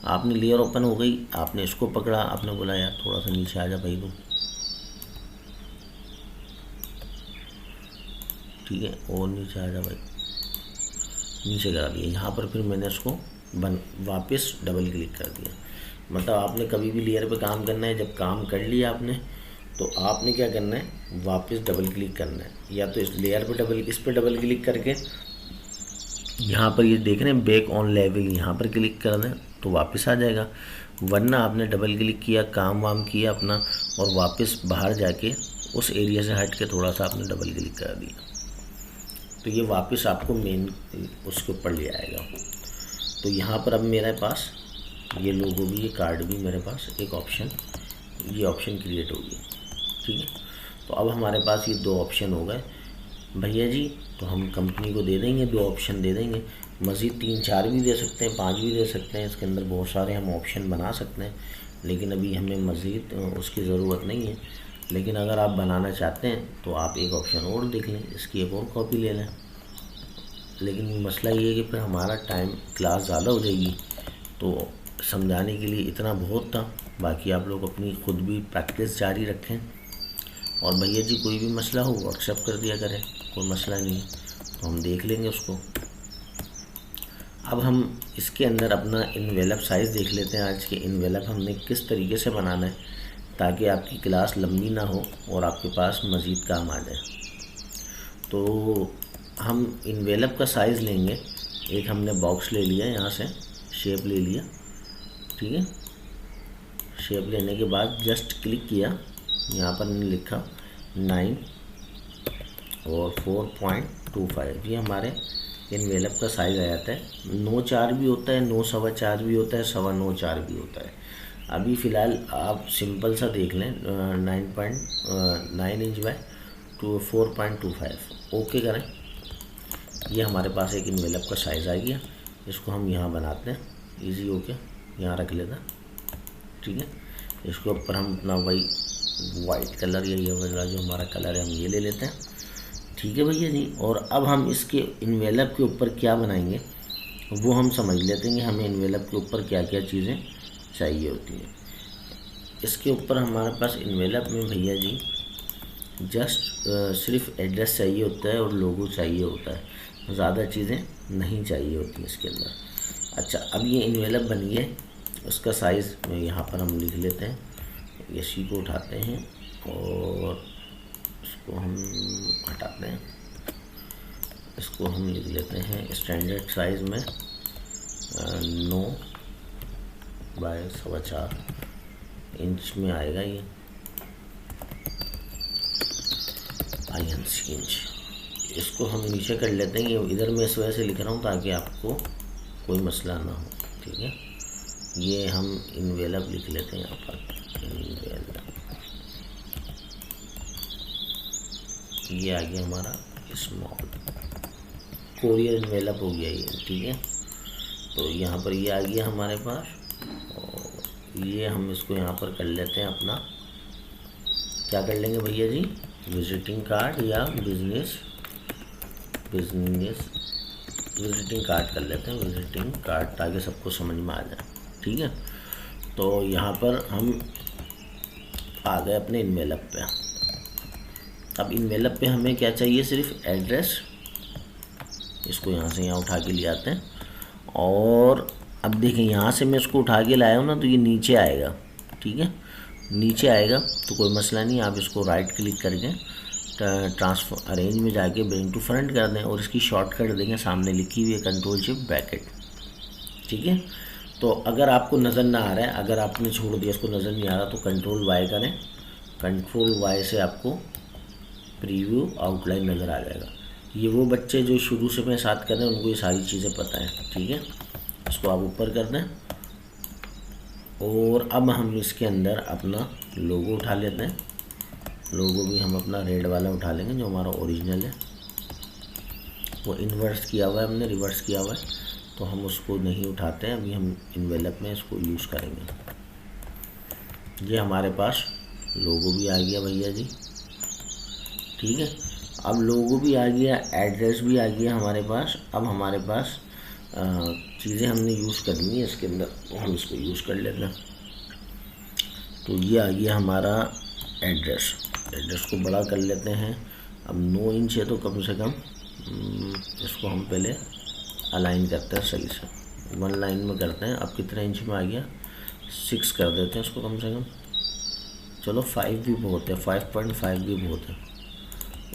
आपने लेयर ओपन हो गई, आपने इसको पकड़ा, आपने बोला यार थोड़ा सा नीचे आ जा भाई तू, ठीक है, और नीचे आ जा भाई, नीचे करा दिया। यहाँ पर फिर मैंने इसको वापस डबल क्लिक कर दिया। मतलब आपने कभी भी लेयर पे काम करना है, जब काम कर लिया आपने, तो आपने क्या करना है, वापस डबल क्लिक करना है, या तो इस लेयर पे इस पर डबल क्लिक करके यहाँ पर ये देख रहे हैं बैक ऑन लेवल, यहाँ पर क्लिक कर दें तो वापस आ जाएगा। वरना आपने डबल क्लिक किया, काम वाम किया अपना, और वापस बाहर जाके उस एरिया से हट के थोड़ा सा आपने डबल क्लिक कर दिया, तो ये वापस आपको मेन उसके ऊपर ले आएगा। तो यहाँ पर अब मेरे पास ये लोगो भी, ये कार्ड भी, मेरे पास एक ऑप्शन, ये ऑप्शन क्रिएट हो गया, ठीक है। तो अब हमारे पास ये दो ऑप्शन हो गए भैया जी। तो हम कंपनी को दे देंगे, दो ऑप्शन दे देंगे, मज़ीद 3-4 भी दे सकते हैं, 5 भी दे सकते हैं, इसके अंदर बहुत सारे हम ऑप्शन बना सकते हैं, लेकिन अभी हमें मज़ीद उसकी ज़रूरत नहीं है। लेकिन अगर आप बनाना चाहते हैं तो आप एक ऑप्शन और देख लें, इसकी एक और कॉपी ले लें। लेकिन मसला ये है कि फिर हमारा टाइम, क्लास ज़्यादा हो जाएगी, तो समझाने के लिए इतना बहुत था। बाकी आप लोग अपनी खुद भी प्रैक्टिस जारी रखें, और भैया जी कोई भी मसला हो व्हाट्सएप कर दिया करें, कोई मसला नहीं है, तो हम देख लेंगे उसको। अब हम इसके अंदर अपना इन्वेलप साइज़ देख लेते हैं। आज के इन्वेलप हमने किस तरीके से बनाना है ताकि आपकी क्लास लंबी ना हो और आपके पास मज़ीद काम आ जाए। तो हम इन्वेलप का साइज़ लेंगे, एक हमने बॉक्स ले लिया, यहाँ से शेप ले लिया, ठीक है। शेप लेने के बाद जस्ट क्लिक किया, यहाँ पर मैंने लिखा 9 और 4.25, ये हमारे इन्वेलप का साइज़ आ जाता है। 9/4 भी होता है, 9 4.25 भी होता है, 9.25 भी होता है। अभी फ़िलहाल आप सिंपल सा देख लें, 9.9 इंच बाय 4.25, ओके करें। ये हमारे पास एक इन्वेलप का साइज़ आ गया। इसको हम यहाँ बनाते हैं, इजी हो के यहाँ रख लेना, ठीक है। इसके ऊपर हम अपना वही वाइट कलर या ये वाला जो हमारा कलर है हम ये ले लेते हैं, ठीक है भैया जी। और अब हम इसके इन्वेलप के ऊपर क्या बनाएंगे वो हम समझ लेते हैं कि हमें इन्वेलप के ऊपर क्या क्या चीज़ें चाहिए होती हैं। इसके ऊपर हमारे पास इन्वेलप में भैया जी जस्ट सिर्फ एड्रेस चाहिए होता है और लोगो चाहिए होता है, ज़्यादा चीज़ें नहीं चाहिए होती इसके अंदर। अच्छा, अब ये इन्वेलप बनी है, उसका साइज़ यहाँ पर हम लिख लेते हैं ये सी को उठाते हैं और इसको हम हटाते हैं। इसको हम लिख लेते हैं स्टैंडर्ड साइज़ में 9/4 इंच में आएगा ये, INC इंच। इसको हम नीचे कर लेते हैं। ये इधर मैं इस वजह से लिख रहा हूँ ताकि आपको कोई मसला ना हो, ठीक है। ये हम इनवेलप लिख लेते हैं यहाँ पर, इनवेलप। ये आ गया हमारा स्मॉल कोरियर इनवेलप हो गया ये, ठीक है। तो यहाँ पर ये आ गया हमारे पास, और ये हम इसको यहाँ पर कर लेते हैं अपना, क्या कर लेंगे भैया जी, विजिटिंग कार्ड या बिजनेस विजिटिंग कार्ड कर लेते हैं, विजिटिंग कार्ड, ताकि सबको समझ में आ जाए, ठीक है। तो यहाँ पर हम आ गए अपने इनवेलप पे। अब इनवेलप पे हमें क्या चाहिए, सिर्फ एड्रेस। इसको यहाँ से यहाँ उठा के ले आते हैं, और अब देखें यहाँ से मैं इसको उठा के लाया हूँ ना, तो ये नीचे आएगा, ठीक है। नीचे आएगा तो कोई मसला नहीं, आप इसको राइट क्लिक करके ट्रांसफर अरेंज में जाके ब्रिंग टू फ्रंट कर दें, और इसकी शॉर्टकट देंगे, सामने लिखी हुई है Ctrl+Shift+, ठीक है। तो अगर आपको नज़र ना आ रहा है, अगर आपने छोड़ दिया इसको नज़र नहीं आ रहा, तो Ctrl+Y करें। Ctrl+Y से आपको प्रीव्यू आउटलाइन नज़र आ जाएगा। ये वो बच्चे जो शुरू से मेरे साथ कर रहे हैं, उनको ये सारी चीज़ें पता है, ठीक है। इसको आप ऊपर कर दें, और अब हम इसके अंदर अपना लोगो उठा लेते हैं। लोगो भी हम अपना रेड वाला उठा लेंगे जो हमारा ओरिजिनल है। वो इन्वर्स किया हुआ है हमने, रिवर्स किया हुआ है, तो हम उसको नहीं उठाते हैं। अभी हम इनवेलप में इसको यूज़ करेंगे। ये हमारे पास लोगो भी आ गया भैया जी, ठीक है। अब लोगो भी आ गया, एड्रेस भी आ गया हमारे पास। अब हमारे पास चीज़ें हमने यूज़ करनी है इसके अंदर, तो हम इसको यूज़ कर लेते हैं। तो ये आ गया हमारा एड्रेस। एड्रेस को बड़ा कर लेते हैं। अब 9 इंच है, तो कम से कम इसको हम पहले अलाइन करते हैं सही से, 1 लाइन में करते हैं। अब कितने इंच में आ गया, 6 कर देते हैं इसको कम से कम। चलो 5 भी बहुत है, 5.5 भी बहुत है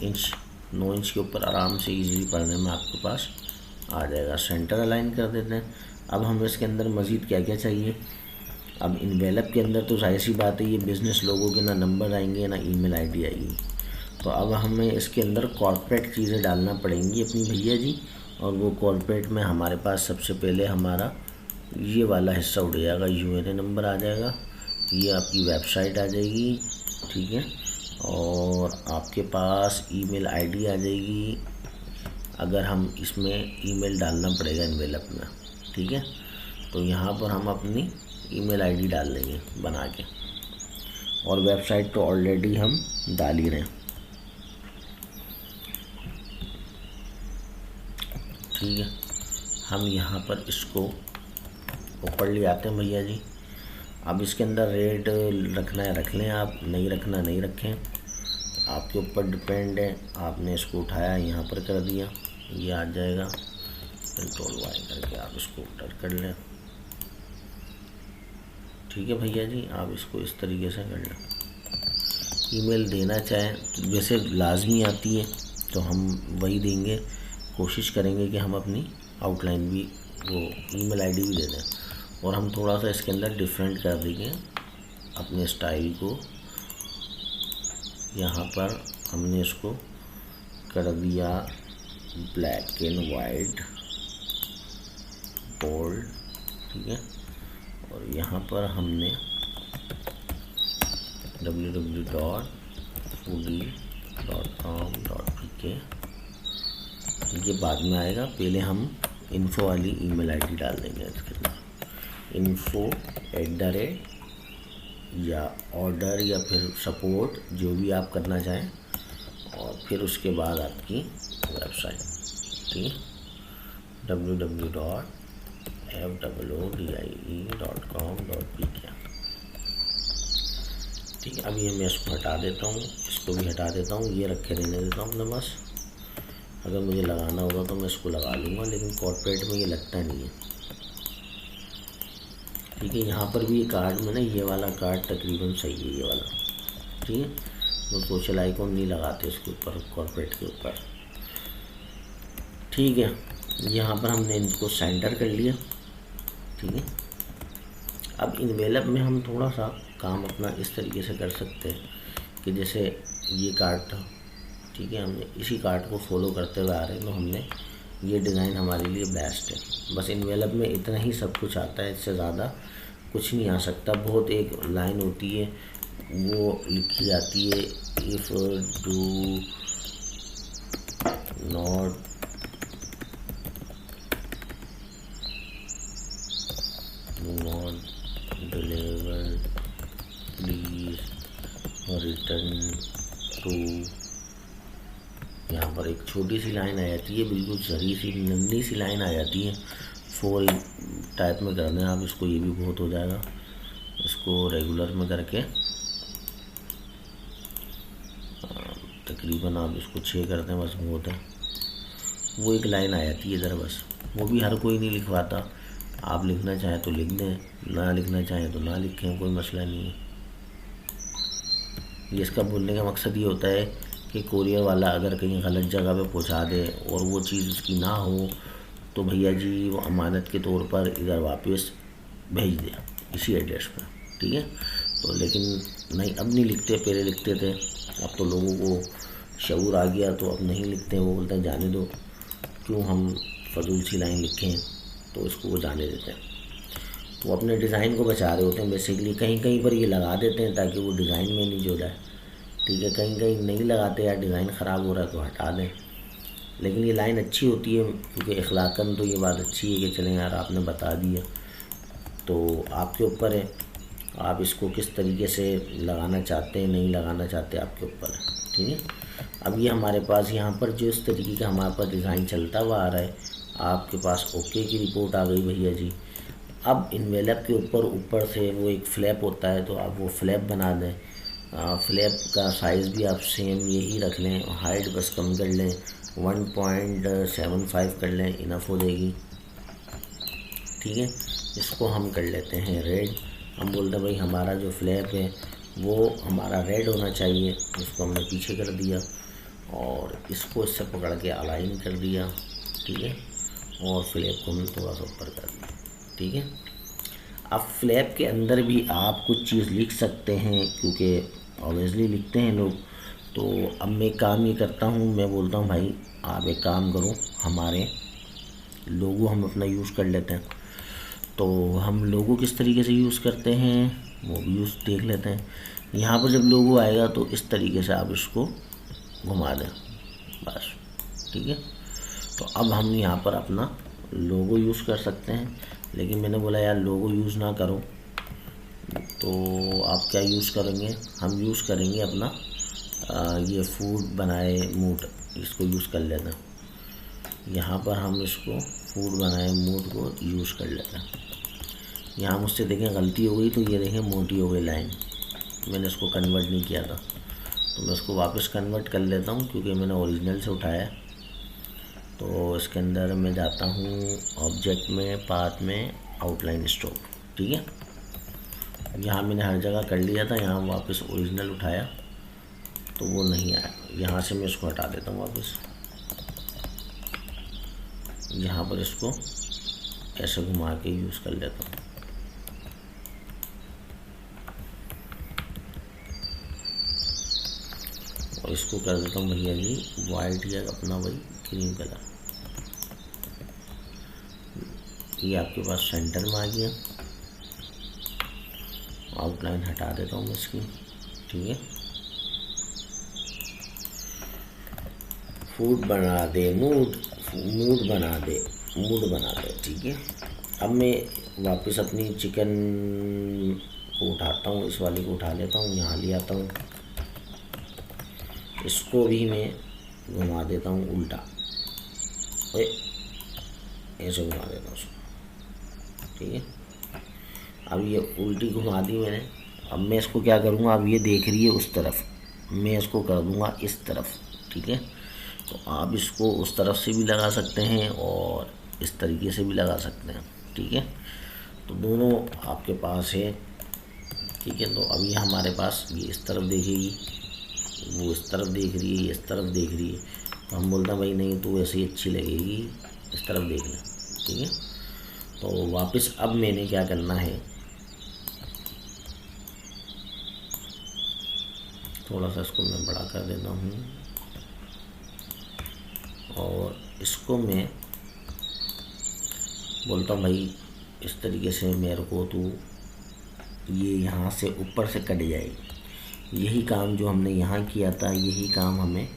इंच। 9 इंच के ऊपर आराम से इजीली पढ़ने में आपके पास आ जाएगा। सेंटर अलाइन कर देते हैं। अब हमें इसके अंदर मज़ीद क्या क्या चाहिए। अब इनवेलप के अंदर तो जाहिर सी बात है, ये बिज़नेस लोगों के ना नंबर आएंगे ना ईमेल आईडी आएगी। तो अब हमें इसके अंदर कॉर्पोरेट चीज़ें डालना पड़ेंगी अपनी भैया जी। और वो कॉर्पोरेट में हमारे पास सबसे पहले हमारा ये वाला हिस्सा उड़ जाएगा, UNA नंबर आ जाएगा, ये आपकी वेबसाइट आ जाएगी, ठीक है। और आपके पास ईमेल आईडी आ जाएगी, अगर हम इसमें ईमेल डालना पड़ेगा इनवेलप में, ठीक है। तो यहाँ पर हम अपनी ईमेल आईडी डाल देंगे बना के, और वेबसाइट तो ऑलरेडी हम डाल ही रहे हैं, ठीक है। हम यहाँ पर इसको ऊपर ले आते हैं भैया जी। अब इसके अंदर रेट रखना है रख लें, आप नहीं रखना नहीं रखें, आपके ऊपर डिपेंड है। आपने इसको उठाया यहाँ पर कर दिया, ये आ जाएगा। Ctrl+Y करके आप इसको उल्टर कर लें, ठीक है भैया जी। आप इसको इस तरीके से कर लें। ईमेल देना चाहें तो वैसे लाजमी आती है, तो हम वही देंगे। कोशिश करेंगे कि हम अपनी आउटलाइन भी, वो ईमेल आईडी भी दे दें। और हम थोड़ा सा इसके अंदर डिफरेंट कर देंगे अपने स्टाइल को। यहाँ पर हमने इसको कर दिया ब्लैक एंड वाइट बोल्ड, ठीक है। और यहाँ पर हमने www.foodie.com.pk, ये बाद में आएगा। पहले हम इन्फो वाली ईमेल आईडी डाल देंगे इसके अंदर, info@ या ऑर्डर या फिर सपोर्ट, जो भी आप करना चाहें। और फिर उसके बाद आपकी वेबसाइट, ठीक है, www.foodie.com.pk, ठीक है। अब ये मैं इसको हटा देता हूँ, इसको भी हटा देता हूँ, ये रखे रहने देता हूँ अपने पास। अगर मुझे लगाना होगा तो मैं इसको लगा लूँगा, लेकिन कॉर्पोरेट में ये लगता नहीं है, ठीक है। यहाँ पर भी ये कार्ड में ना, ये वाला कार्ड तकरीबन सही है, ये वाला, ठीक है। तो सोशल आइकॉन नहीं लगाते इसके ऊपर, कॉर्पोरेट के ऊपर, ठीक है। यहाँ पर हमने इनको सेंटर कर लिया, ठीक है। अब इन्वेलप में हम थोड़ा सा काम अपना इस तरीके से कर सकते हैं कि जैसे ये कार्ड था, ठीक है, हमने इसी कार्ड को फॉलो करते हुए आ रहे हैं, तो हमने ये डिज़ाइन हमारे लिए बेस्ट है। बस इन्वेलप में इतना ही सब कुछ आता है, इससे ज़्यादा कुछ नहीं आ सकता। बहुत एक लाइन होती है वो लिखी जाती है, if do not deliver please return to. यहाँ पर एक छोटी सी लाइन आ जाती है, बिल्कुल जरी सी नन्ही सी लाइन आ जाती है। फोल टाइप में कर दें आप इसको, ये भी बहुत हो जाएगा। इसको रेगुलर में करके तकरीबन आप इसको 6 कर दें, बस बहुत है। वो एक लाइन आ जाती है इधर, बस वो भी हर कोई नहीं लिखवाता। आप लिखना चाहें तो लिख दें, ना लिखना चाहें तो ना लिखें, कोई मसला नहीं है। ये इसका बोलने का मकसद ये होता है कि कोरियर वाला अगर कहीं गलत जगह पे पहुंचा दे और वो चीज़ उसकी ना हो, तो भैया जी वो अमानत के तौर पर इधर वापस भेज दे इसी एड्रेस पर, ठीक है। तो लेकिन नहीं, अब नहीं लिखते, पहले लिखते थे। अब तो लोगों को शऊर आ गया तो अब नहीं लिखते, वो बोलते हैं जाने दो, क्यों हम फजूल सी लाइन लिखें, तो इसको वो जाने देते हैं। वो अपने डिज़ाइन को बचा रहे होते हैं बेसिकली। कहीं कहीं पर ये लगा देते हैं ताकि वो डिज़ाइन में नहीं जो जाए, ठीक है। कहीं कहीं नहीं लगाते, यार डिज़ाइन ख़राब हो रहा है तो हटा दें। लेकिन ये लाइन अच्छी होती है, क्योंकि अखलाकन तो ये बात अच्छी है कि चलें यार आपने बता दिया, तो आपके ऊपर है, आप इसको किस तरीके से लगाना चाहते हैं, नहीं लगाना चाहते, आपके ऊपर है, ठीक है। अब ये हमारे पास यहाँ पर जो इस तरीके का हमारे पास डिज़ाइन चलता हुआ आ रहा है, आपके पास ओके की रिपोर्ट आ गई भैया जी। अब इन्वेलप के ऊपर से वो एक फ्लैप होता है, तो आप वो फ्लैप बना दें। फ्लैप का साइज़ भी आप सेम यही रख लें, हाइट बस कम कर लें, 1.75 कर लें, इनफ हो जाएगी, ठीक है। इसको हम कर लेते हैं रेड। हम बोलते हैं भाई हमारा जो फ्लैप है वो हमारा रेड होना चाहिए, इसको हमने पीछे कर दिया और इसको इससे पकड़ के अलाइन कर दिया, ठीक है। और फ्लैप को हमने थोड़ा सा ऊपर कर दिया, ठीक है। अब फ्लैप के अंदर भी आप कुछ चीज़ लिख सकते हैं, क्योंकि ऑब्वियसली लिखते हैं लोग। तो अब मैं काम ये करता हूँ, मैं बोलता हूँ भाई आप एक काम करो, हमारे लोगो हम अपना यूज़ कर लेते हैं। तो हम लोगो किस तरीके से यूज़ करते हैं वो भी यूज़ देख लेते हैं। यहाँ पर जब लोगो आएगा तो इस तरीके से आप इसको घुमा दें, बस, ठीक है। तो अब हम यहाँ पर अपना लोगो यूज़ कर सकते हैं। लेकिन मैंने बोला यार लोगो यूज़ ना करो, तो आप क्या यूज़ करेंगे, हम यूज़ करेंगे अपना ये फूड बनाए मूड, इसको यूज़ कर लेते हैं। यहाँ पर हम इसको फूड बनाए मूड को यूज़ कर लेते हैं। यहाँ मुझसे देखें गलती हो गई, तो ये देखें मोटी हो गई लाइन, मैंने इसको कन्वर्ट नहीं किया था, तो मैं इसको वापस कन्वर्ट कर लेता हूँ, क्योंकि मैंने ओरिजिनल से उठाया। तो इसके अंदर मैं जाता हूँ ऑब्जेक्ट में, पाथ में, आउटलाइन स्ट्रोक, ठीक है। यहाँ मैंने हर जगह कर लिया था, यहाँ वापस ओरिजिनल उठाया तो वो नहीं आया। यहाँ से मैं इसको हटा देता हूँ वापस, यहाँ पर इसको ऐसे घुमा के यूज़ कर लेता हूँ। और इसको कर देता हूँ भैया जी वाइट या अपना वही क्रीम कलर। ये आपके पास सेंटर में आ गया। आउटलाइन हटा देता हूँ मैं इसकी, ठीक है। फूड बना दे मूड, मूड बना दे, मूड बना दे, ठीक है। अब मैं वापस अपनी चिकन को उठाता हूँ, इस वाले को उठा लेता हूँ, यहाँ ले आता हूँ, इसको भी मैं घुमा देता हूँ उल्टा, ऐसे घुमा देता हूँ उसको, ठीक है। अब ये उल्टी घुमा दी मैंने। अब मैं इसको क्या करूँगा, अब ये देख रही है उस तरफ, मैं इसको कर दूँगा इस तरफ, ठीक है। तो आप इसको उस तरफ से भी लगा सकते हैं और इस तरीके से भी लगा सकते हैं, ठीक है। तो दोनों आपके पास है, ठीक है। तो अभी हमारे पास ये इस तरफ देखेगी, वो इस तरफ देख रही है, ये इस तरफ देख रही है, तो हम बोलते हैं भाई नहीं तो ऐसे ही अच्छी लगेगी, इस तरफ देख लें, ठीक है। तो वापस अब मैंने क्या करना है, थोड़ा सा इसको मैं बड़ा कर देता हूँ और इसको मैं बोलता हूँ भाई इस तरीके से मेरे को तो ये यहाँ से ऊपर से कट जाएगी। यही काम जो हमने यहाँ किया था यही काम हमें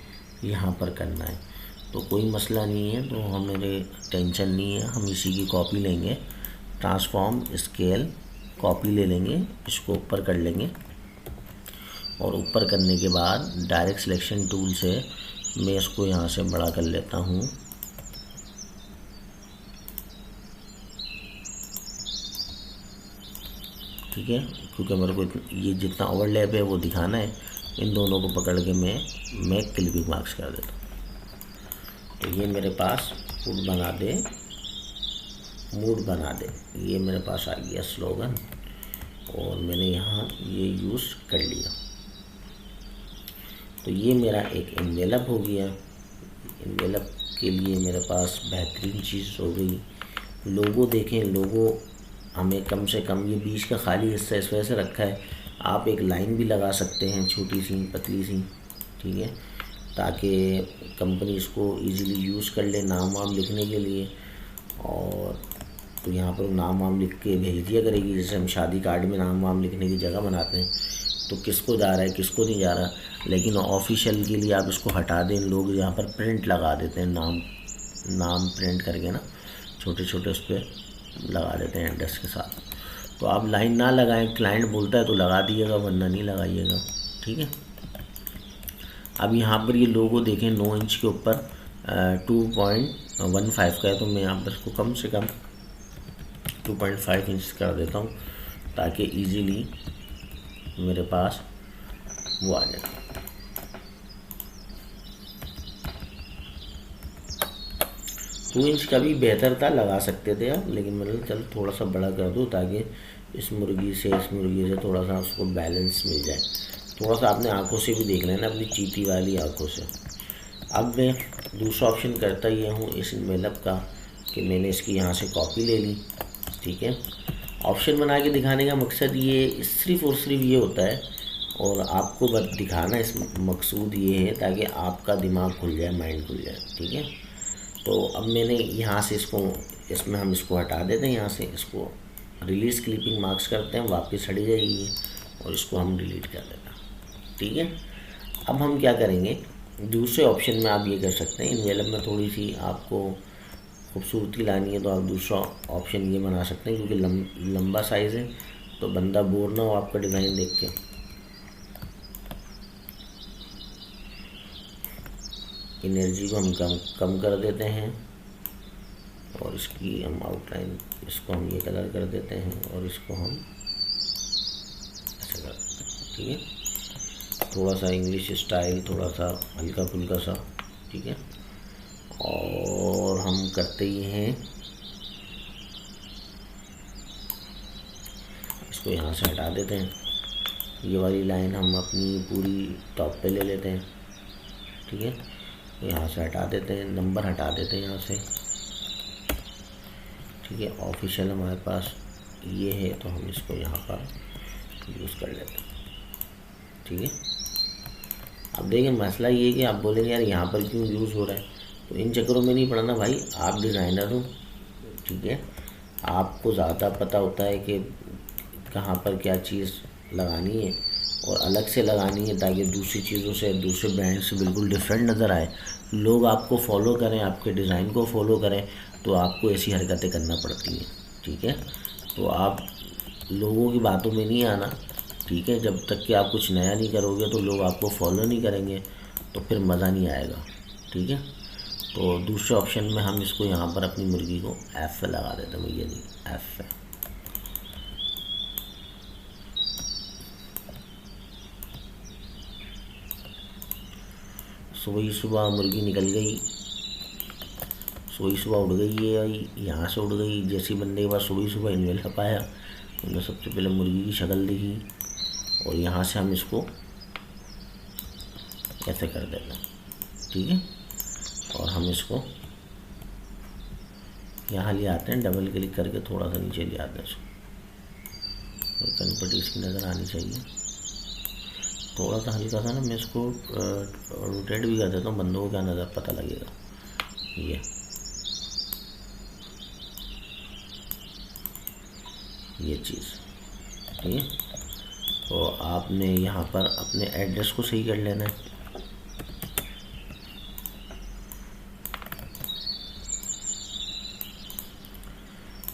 यहाँ पर करना है, तो कोई मसला नहीं है, तो हमें टेंशन नहीं है। हम इसी की कॉपी लेंगे, ट्रांसफॉर्म स्केल कॉपी ले लेंगे, इसको ऊपर कर लेंगे और ऊपर करने के बाद डायरेक्ट सिलेक्शन टूल से मैं इसको यहाँ से बड़ा कर लेता हूँ। ठीक है, क्योंकि मेरे को ये जितना ओवरलैप है वो दिखाना है। इन दोनों को पकड़ के मैं क्लिपिंग मार्क्स कर देता हूँ। तो ये मेरे पास फूड बना दे, मूड बना दे, ये मेरे पास आ गया स्लोगन और मैंने यहाँ ये यूज़ कर लिया। तो ये मेरा एक एनवेलप हो गया। एनवेलप के लिए मेरे पास बेहतरीन चीज़ हो गई। लोगो देखें, लोगो हमें कम से कम ये बीच का खाली हिस्सा इस वजह से रखा है, आप एक लाइन भी लगा सकते हैं छोटी सी पतली सी, ठीक है, ताकि कंपनी इसको इजीली यूज़ कर ले नाम वाम लिखने के लिए। और तो यहाँ पर नाम वाम लिख के भेज दिया करेगी, जैसे हम शादी कार्ड में नाम वाम लिखने की जगह बनाते हैं, तो किसको जा रहा है किसको नहीं जा रहा। लेकिन ऑफिशियल के लिए आप इसको हटा दें। लोग यहाँ पर प्रिंट लगा देते हैं, नाम प्रिंट करके ना छोटे छोटे उस पर लगा देते हैं एड्रेस के साथ। तो आप लाइन ना लगाएं, क्लाइंट बोलता है तो लगा दिएगा वरना नहीं लगाइएगा, ठीक है। अब यहाँ पर ये लोगो देखें 9 इंच के ऊपर 2.15 का है, तो मैं यहाँ पर इसको कम से कम 2.5 इंच कर देता हूँ ताकि इजीली मेरे पास वो आ जाए। 2 इंच का भी बेहतर था, लगा सकते थे आप, लेकिन मतलब चल थोड़ा सा बड़ा कर दो ताकि इस मुर्गी से थोड़ा सा उसको बैलेंस मिल जाए। थोड़ा सा आपने आंखों से भी देख लेना, अपनी चीटी वाली आंखों से। अब मैं दूसरा ऑप्शन करता ये हूँ इस एनवेलप का कि मैंने इसकी यहाँ से कॉपी ले ली, ठीक है। ऑप्शन बना के दिखाने का मकसद ये सिर्फ़ और सिर्फ ये होता है, और आपको बस दिखाना इस मकसूद ये है ताकि आपका दिमाग खुल जाए, माइंड खुल जाए, ठीक है। तो अब मैंने यहाँ से इसमें हम इसको हटा देते हैं, यहाँ से इसको रिलीज़ क्लिपिंग मार्क्स करते हैं, वापस हट जाएगी और इसको हम डिलीट कर देते हैं, ठीक है। अब हम क्या करेंगे, दूसरे ऑप्शन में आप ये कर सकते हैं, एनवेलप में थोड़ी सी आपको खूबसूरती लानी है तो आप दूसरा ऑप्शन ये बना सकते हैं, क्योंकि लंबा साइज़ है तो बंदा बोर ना हो आपका डिज़ाइन देख के। एनर्जी को हम कम कर देते हैं और इसकी हम आउटलाइन इसको हम ये कलर कर देते हैं और इसको हम ऐसे कर देते हैं, ठीक है। थोड़ा सा इंग्लिश स्टाइल, थोड़ा सा हल्का फुल्का सा, ठीक है। और हम करते ही हैं इसको यहाँ से हटा देते हैं। ये वाली लाइन हम अपनी पूरी टॉप पे ले लेते हैं, ठीक है। यहाँ से हटा देते हैं, नंबर हटा देते हैं यहाँ से, ठीक है। ऑफिशियल हमारे पास ये है तो हम इसको यहाँ पर यूज़ कर लेते हैं, ठीक है। अब देखिए मसला ये है कि आप बोलेंगे यार यहाँ पर क्यों यूज़ हो रहा है, तो इन चक्करों में नहीं पड़ना भाई। आप डिज़ाइनर हो, ठीक है, आपको ज़्यादा पता होता है कि कहाँ पर क्या चीज़ लगानी है और अलग से लगानी है ताकि दूसरी चीज़ों से, दूसरे ब्रांड से बिल्कुल डिफरेंट नज़र आए, लोग आपको फॉलो करें, आपके डिज़ाइन को फॉलो करें। तो आपको ऐसी हरकतें करना पड़ती हैं, ठीक है। तो आप लोगों की बातों में नहीं आना, ठीक है। जब तक कि आप कुछ नया नहीं करोगे तो लोग आपको फॉलो नहीं करेंगे, तो फिर मज़ा नहीं आएगा, ठीक है। तो दूसरे ऑप्शन में हम इसको यहाँ पर अपनी मुर्गी को एफ पे लगा देते हैं, भैया जी एफ पे। सुबह ही सुबह मुर्गी निकल गई, सोई सुबह उठ गई ये आई, यहाँ से उठ गई, जैसे बंदे के पास सोई सुबह इन्वेलप आया उन्हें सबसे पहले मुर्गी की शक्ल दिखी, और यहाँ से हम इसको ऐसे कर देते हैं, ठीक है। और हम इसको यहाँ ले आते हैं, डबल क्लिक करके थोड़ा सा नीचे ले आते हैं इसको, कनपटी इसकी नज़र आनी चाहिए। थोड़ा सा हल्का सा ना मैं इसको रोटेट भी कर देता हूँ, बंदों को क्या नज़र पता लगेगा। ये चीज़, ठीक है। तो आपने यहाँ पर अपने एड्रेस को सही कर लेना है।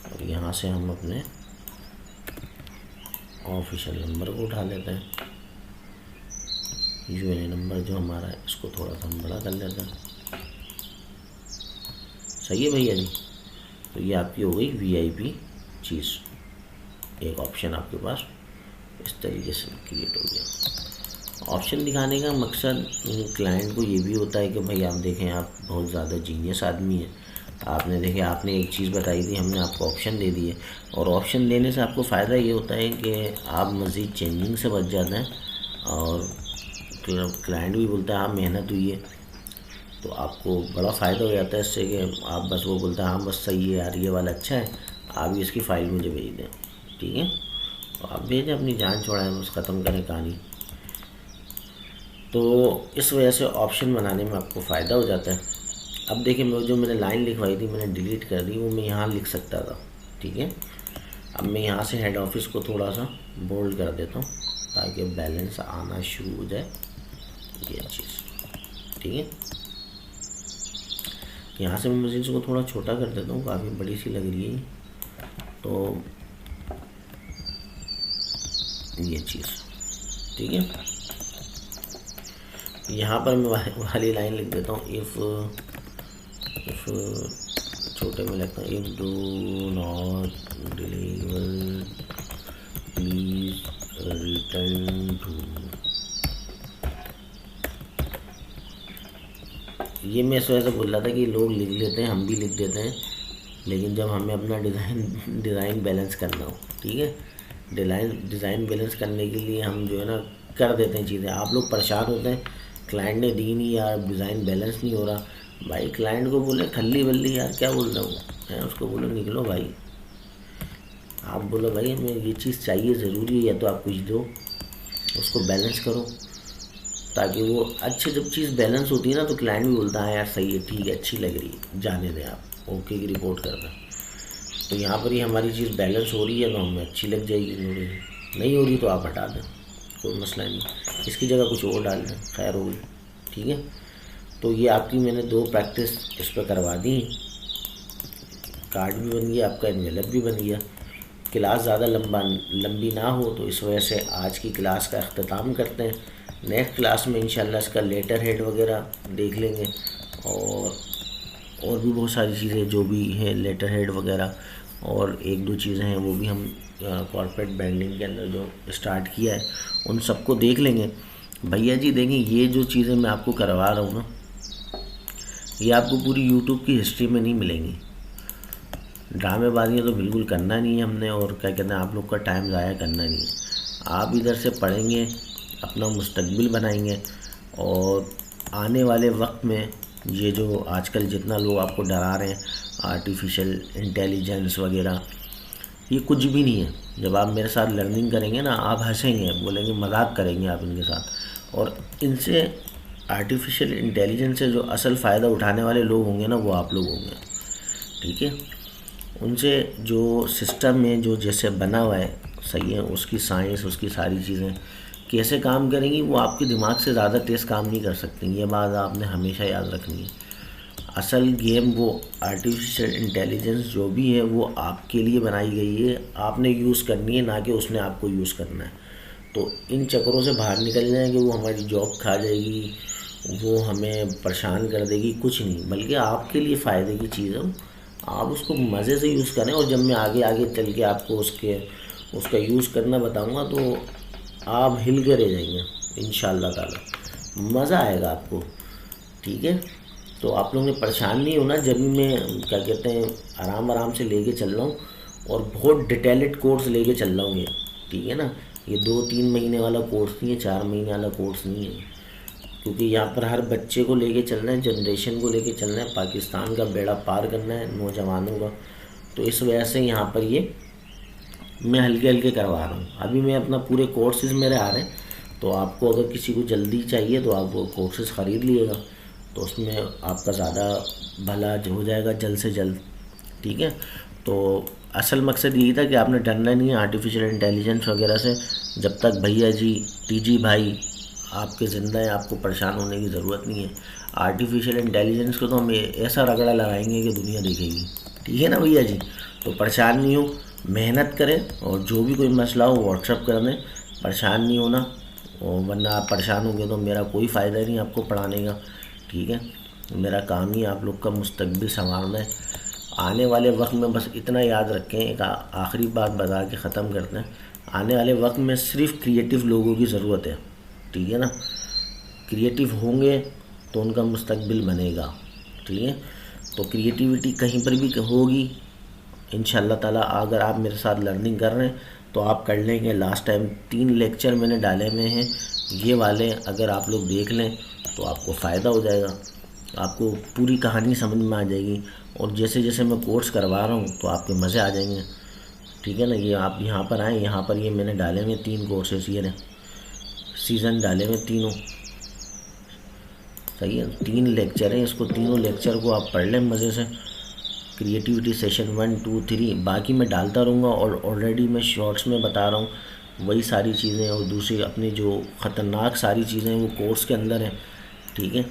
और यहाँ से हम अपने ऑफिशियल नंबर को उठा लेते हैं, यूएनए नंबर जो हमारा है इसको थोड़ा सा हम बड़ा कर लेते हैं। सही है भैया जी। तो ये आपकी हो गई वीआईपी चीज़, एक ऑप्शन आपके पास इस तरीके से क्रिएट हो गया। ऑप्शन दिखाने का मकसद क्लाइंट को ये भी होता है कि भाई आप देखें आप बहुत ज़्यादा जीनियस आदमी हैं, आपने देखे आपने एक चीज़ बताई थी, हमने आपको ऑप्शन दे दिए, और ऑप्शन देने से आपको फ़ायदा ये होता है कि आप मज़ीद चेंजिंग से बच जाते हैं, और क्लाइंट भी बोलता है आप मेहनत हुई है, तो आपको बड़ा फ़ायदा हो जाता है इससे कि आप बस वो बोलता है हाँ बस सही है यार ये वाला अच्छा है, आप भी इसकी फ़ाइल मुझे भेज दें, ठीक है। तो आप भेजें, अपनी जान छोड़ाएं, बस ख़त्म करें कहानी। तो इस वजह से ऑप्शन बनाने में आपको फ़ायदा हो जाता है। अब देखिए मैं जो मैंने लाइन लिखवाई थी मैंने डिलीट कर दी, वो मैं यहाँ लिख सकता था, ठीक है। अब मैं यहाँ से हेड ऑफिस को थोड़ा सा बोल्ड कर देता हूँ ताकि बैलेंस आना शुरू हो जाए, ये चीज़, ठीक है। यहाँ से मैं मशीन को थोड़ा छोटा कर देता हूँ, काफ़ी बड़ी सी लग रही है, तो ये चीज़, ठीक है। यहाँ पर मैं वाली लाइन लिख देता हूँ, इफ़ छोटे में लिखता हूँ, if do not deliver please return to. ये मैं इस वजह से बोल रहा था कि लोग लिख लेते हैं, हम भी लिख देते हैं, लेकिन जब हमें अपना डिज़ाइन बैलेंस करना हो, ठीक है, डिज़ाइन बैलेंस करने के लिए हम जो है ना कर देते हैं चीज़ें। आप लोग परेशान होते हैं क्लाइंट ने दी नहीं यार, डिज़ाइन बैलेंस नहीं हो रहा, भाई क्लाइंट को बोले खल्ली बल्ली यार क्या बोल रहा हूँ है, उसको बोलो निकलो भाई, आप बोलो भाई हमें ये चीज़ चाहिए ज़रूरी है, या तो आप कुछ दो, उसको बैलेंस करो, ताकि वो अच्छे, जब चीज़ बैलेंस होती है ना तो क्लाइंट भी बोलता है यार सही है, ठीक है, अच्छी लग रही है, जाने दें आप, ओके की रिपोर्ट कर दें। तो यहाँ पर ही हमारी चीज़ बैलेंस हो रही है तो हमें अच्छी लग जाएगी, नहीं हो रही तो आप हटा दें, कोई मसला नहीं, इसकी जगह कुछ और डाल दें, खैर होगी, ठीक है। तो ये आपकी मैंने 2 प्रैक्टिस इस पर करवा दी, कार्ड भी बन गया आपका, एनवेलप भी बन गया। क्लास ज़्यादा लंबी ना हो तो इस वजह से आज की क्लास का अख्ताम करते हैं। नेक्स्ट क्लास में इंशाल्लाह इसका लेटर हेड वगैरह देख लेंगे, और भी बहुत सारी चीज़ें जो भी हैं लेटर हेड वगैरह, और 1-2 चीज़ें हैं वो भी हम कॉर्पोरेट ब्रांडिंग के अंदर जो स्टार्ट किया है उन सबको देख लेंगे। भैया जी देखें, ये जो चीज़ें मैं आपको करवा रहा हूँ ना, ये आपको पूरी यूट्यूब की हिस्ट्री में नहीं मिलेंगी। ड्रामेबाजियाँ तो बिल्कुल करना नहीं है हमने, और क्या कहते हैं आप लोग का टाइम ज़ाया करना नहीं है। आप इधर से पढ़ेंगे, अपना मुस्तकबिल बनाएंगे, और आने वाले वक्त में ये जो आजकल जितना लोग आपको डरा रहे हैं आर्टिफिशियल इंटेलिजेंस वगैरह, ये कुछ भी नहीं है। जब आप मेरे साथ लर्निंग करेंगे ना, आप हंसेंगे, बोलेंगे, मजाक करेंगे आप इनके साथ, और इनसे आर्टिफिशियल इंटेलिजेंस से जो असल फ़ायदा उठाने वाले लोग होंगे ना वो आप लोग होंगे, ठीक है। उनसे जो सिस्टम में जो जैसे बना हुआ है सही है, उसकी साइंस, उसकी सारी चीज़ें कैसे काम करेंगी वो आपके दिमाग से ज़्यादा तेज़ काम नहीं कर सकती। ये बात आपने हमेशा याद रखनी है। असल गेम वो आर्टिफिशियल इंटेलिजेंस जो भी है वो आपके लिए बनाई गई है, आपने यूज़ करनी है, ना कि उसने आपको यूज़ करना है। तो इन चक्करों से बाहर निकल जाएं कि वो हमारी जॉब खा जाएगी, वो हमें परेशान कर देगी, कुछ नहीं, बल्कि आपके लिए फ़ायदे की चीज़ है, आप उसको मज़े से यूज़ करें। और जब मैं आगे चल के आपको उसका यूज़ करना बताऊँगा तो आप हिल के रह जाएंगे इंशाअल्लाह ताला, मज़ा आएगा आपको, ठीक है। तो आप लोग ने परेशान नहीं होना, जब भी मैं क्या कहते हैं आराम आराम से लेके चल रहा हूँ और बहुत डिटेल्ड कोर्स लेके चल रहा हूँ ये, ठीक है ना। ये 2-3 महीने वाला कोर्स नहीं है, 4 महीने वाला कोर्स नहीं है, क्योंकि यहाँ पर हर बच्चे को लेके चलना है, जनरेशन को लेके चलना है, पाकिस्तान का बेड़ा पार करना है नौजवानों का। तो इस वजह से यहाँ पर ये मैं हल्के हल्के करवा रहा हूँ। अभी मैं अपना पूरे कोर्सेज मेरे आ रहे हैं, तो आपको अगर किसी को जल्दी चाहिए तो आप वो कोर्सेज ख़रीद लीजिएगा, तो उसमें आपका ज़्यादा भला हो जाएगा जल्द से जल्द, ठीक है। तो असल मकसद यही था कि आपने डरना नहीं है आर्टिफिशियल इंटेलिजेंस वगैरह से। जब तक भैया जी टीजी भाई आपके ज़िंदा है, आपको परेशान होने की ज़रूरत नहीं है। आर्टिफिशियल इंटेलिजेंस को तो हम ऐसा रगड़ा लगाएंगे कि दुनिया देखेगी, ठीक है ना भैया जी। तो परेशान नहीं हो, मेहनत करें, और जो भी कोई मसला हो व्हाट्सअप कर दें, परेशान नहीं होना। और वरना आप परेशान होंगे तो मेरा कोई फ़ायदा नहीं आपको पढ़ाने का, ठीक है। मेरा काम ही आप लोग का मुस्तकबिल संवारना है। आने वाले वक्त में बस इतना याद रखें, एक आखिरी बात बता के ख़त्म करते हैं। आने वाले वक्त में सिर्फ क्रिएटिव लोगों की ज़रूरत है, ठीक है ना। क्रिएटिव होंगे तो उनका मुस्तकबिल बनेगा, ठीक है। तो क्रिएटिविटी कहीं पर भी होगी इंशाअल्लाह ताला। अगर आप मेरे साथ लर्निंग कर रहे हैं तो आप कर लेंगे। लास्ट टाइम 3 लेक्चर मैंने डाले हुए हैं, ये वाले अगर आप लोग देख लें तो आपको फ़ायदा हो जाएगा, आपको पूरी कहानी समझ में आ जाएगी। और जैसे जैसे मैं कोर्स करवा रहा हूँ तो आपके मज़े आ जाएंगे, ठीक है ना। ये आप यहाँ पर आएँ, यहाँ पर ये मैंने डाले हुए 3 कोर्सेस, ये ने सीज़न डाले हुए तीनों, सही है। 3 लेक्चर हैं, इसको तीनों लेक्चर को आप पढ़ लें मज़े से। क्रिएटिविटी सेशन 1, 2, 3 बाकी मैं डालता रहूँगा, और ऑलरेडी मैं शॉर्ट्स में बता रहा हूँ वही सारी चीज़ें, और दूसरी अपनी जो ख़तरनाक सारी चीज़ें वो कोर्स के अंदर हैं, ठीक है।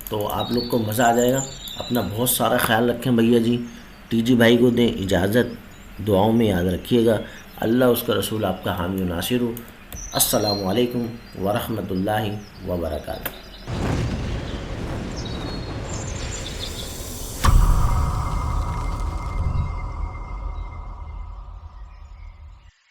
तो आप लोग को मज़ा आ जाएगा। अपना बहुत सारा ख्याल रखें भैया जी। टीजी भाई को दें इजाज़त, दुआओं में याद रखिएगा। अल्लाह उसका रसूल आपका हामी व नासिर हो। अस्सलामु अलैकुम व रहमतुल्लाहि व बरकातहू।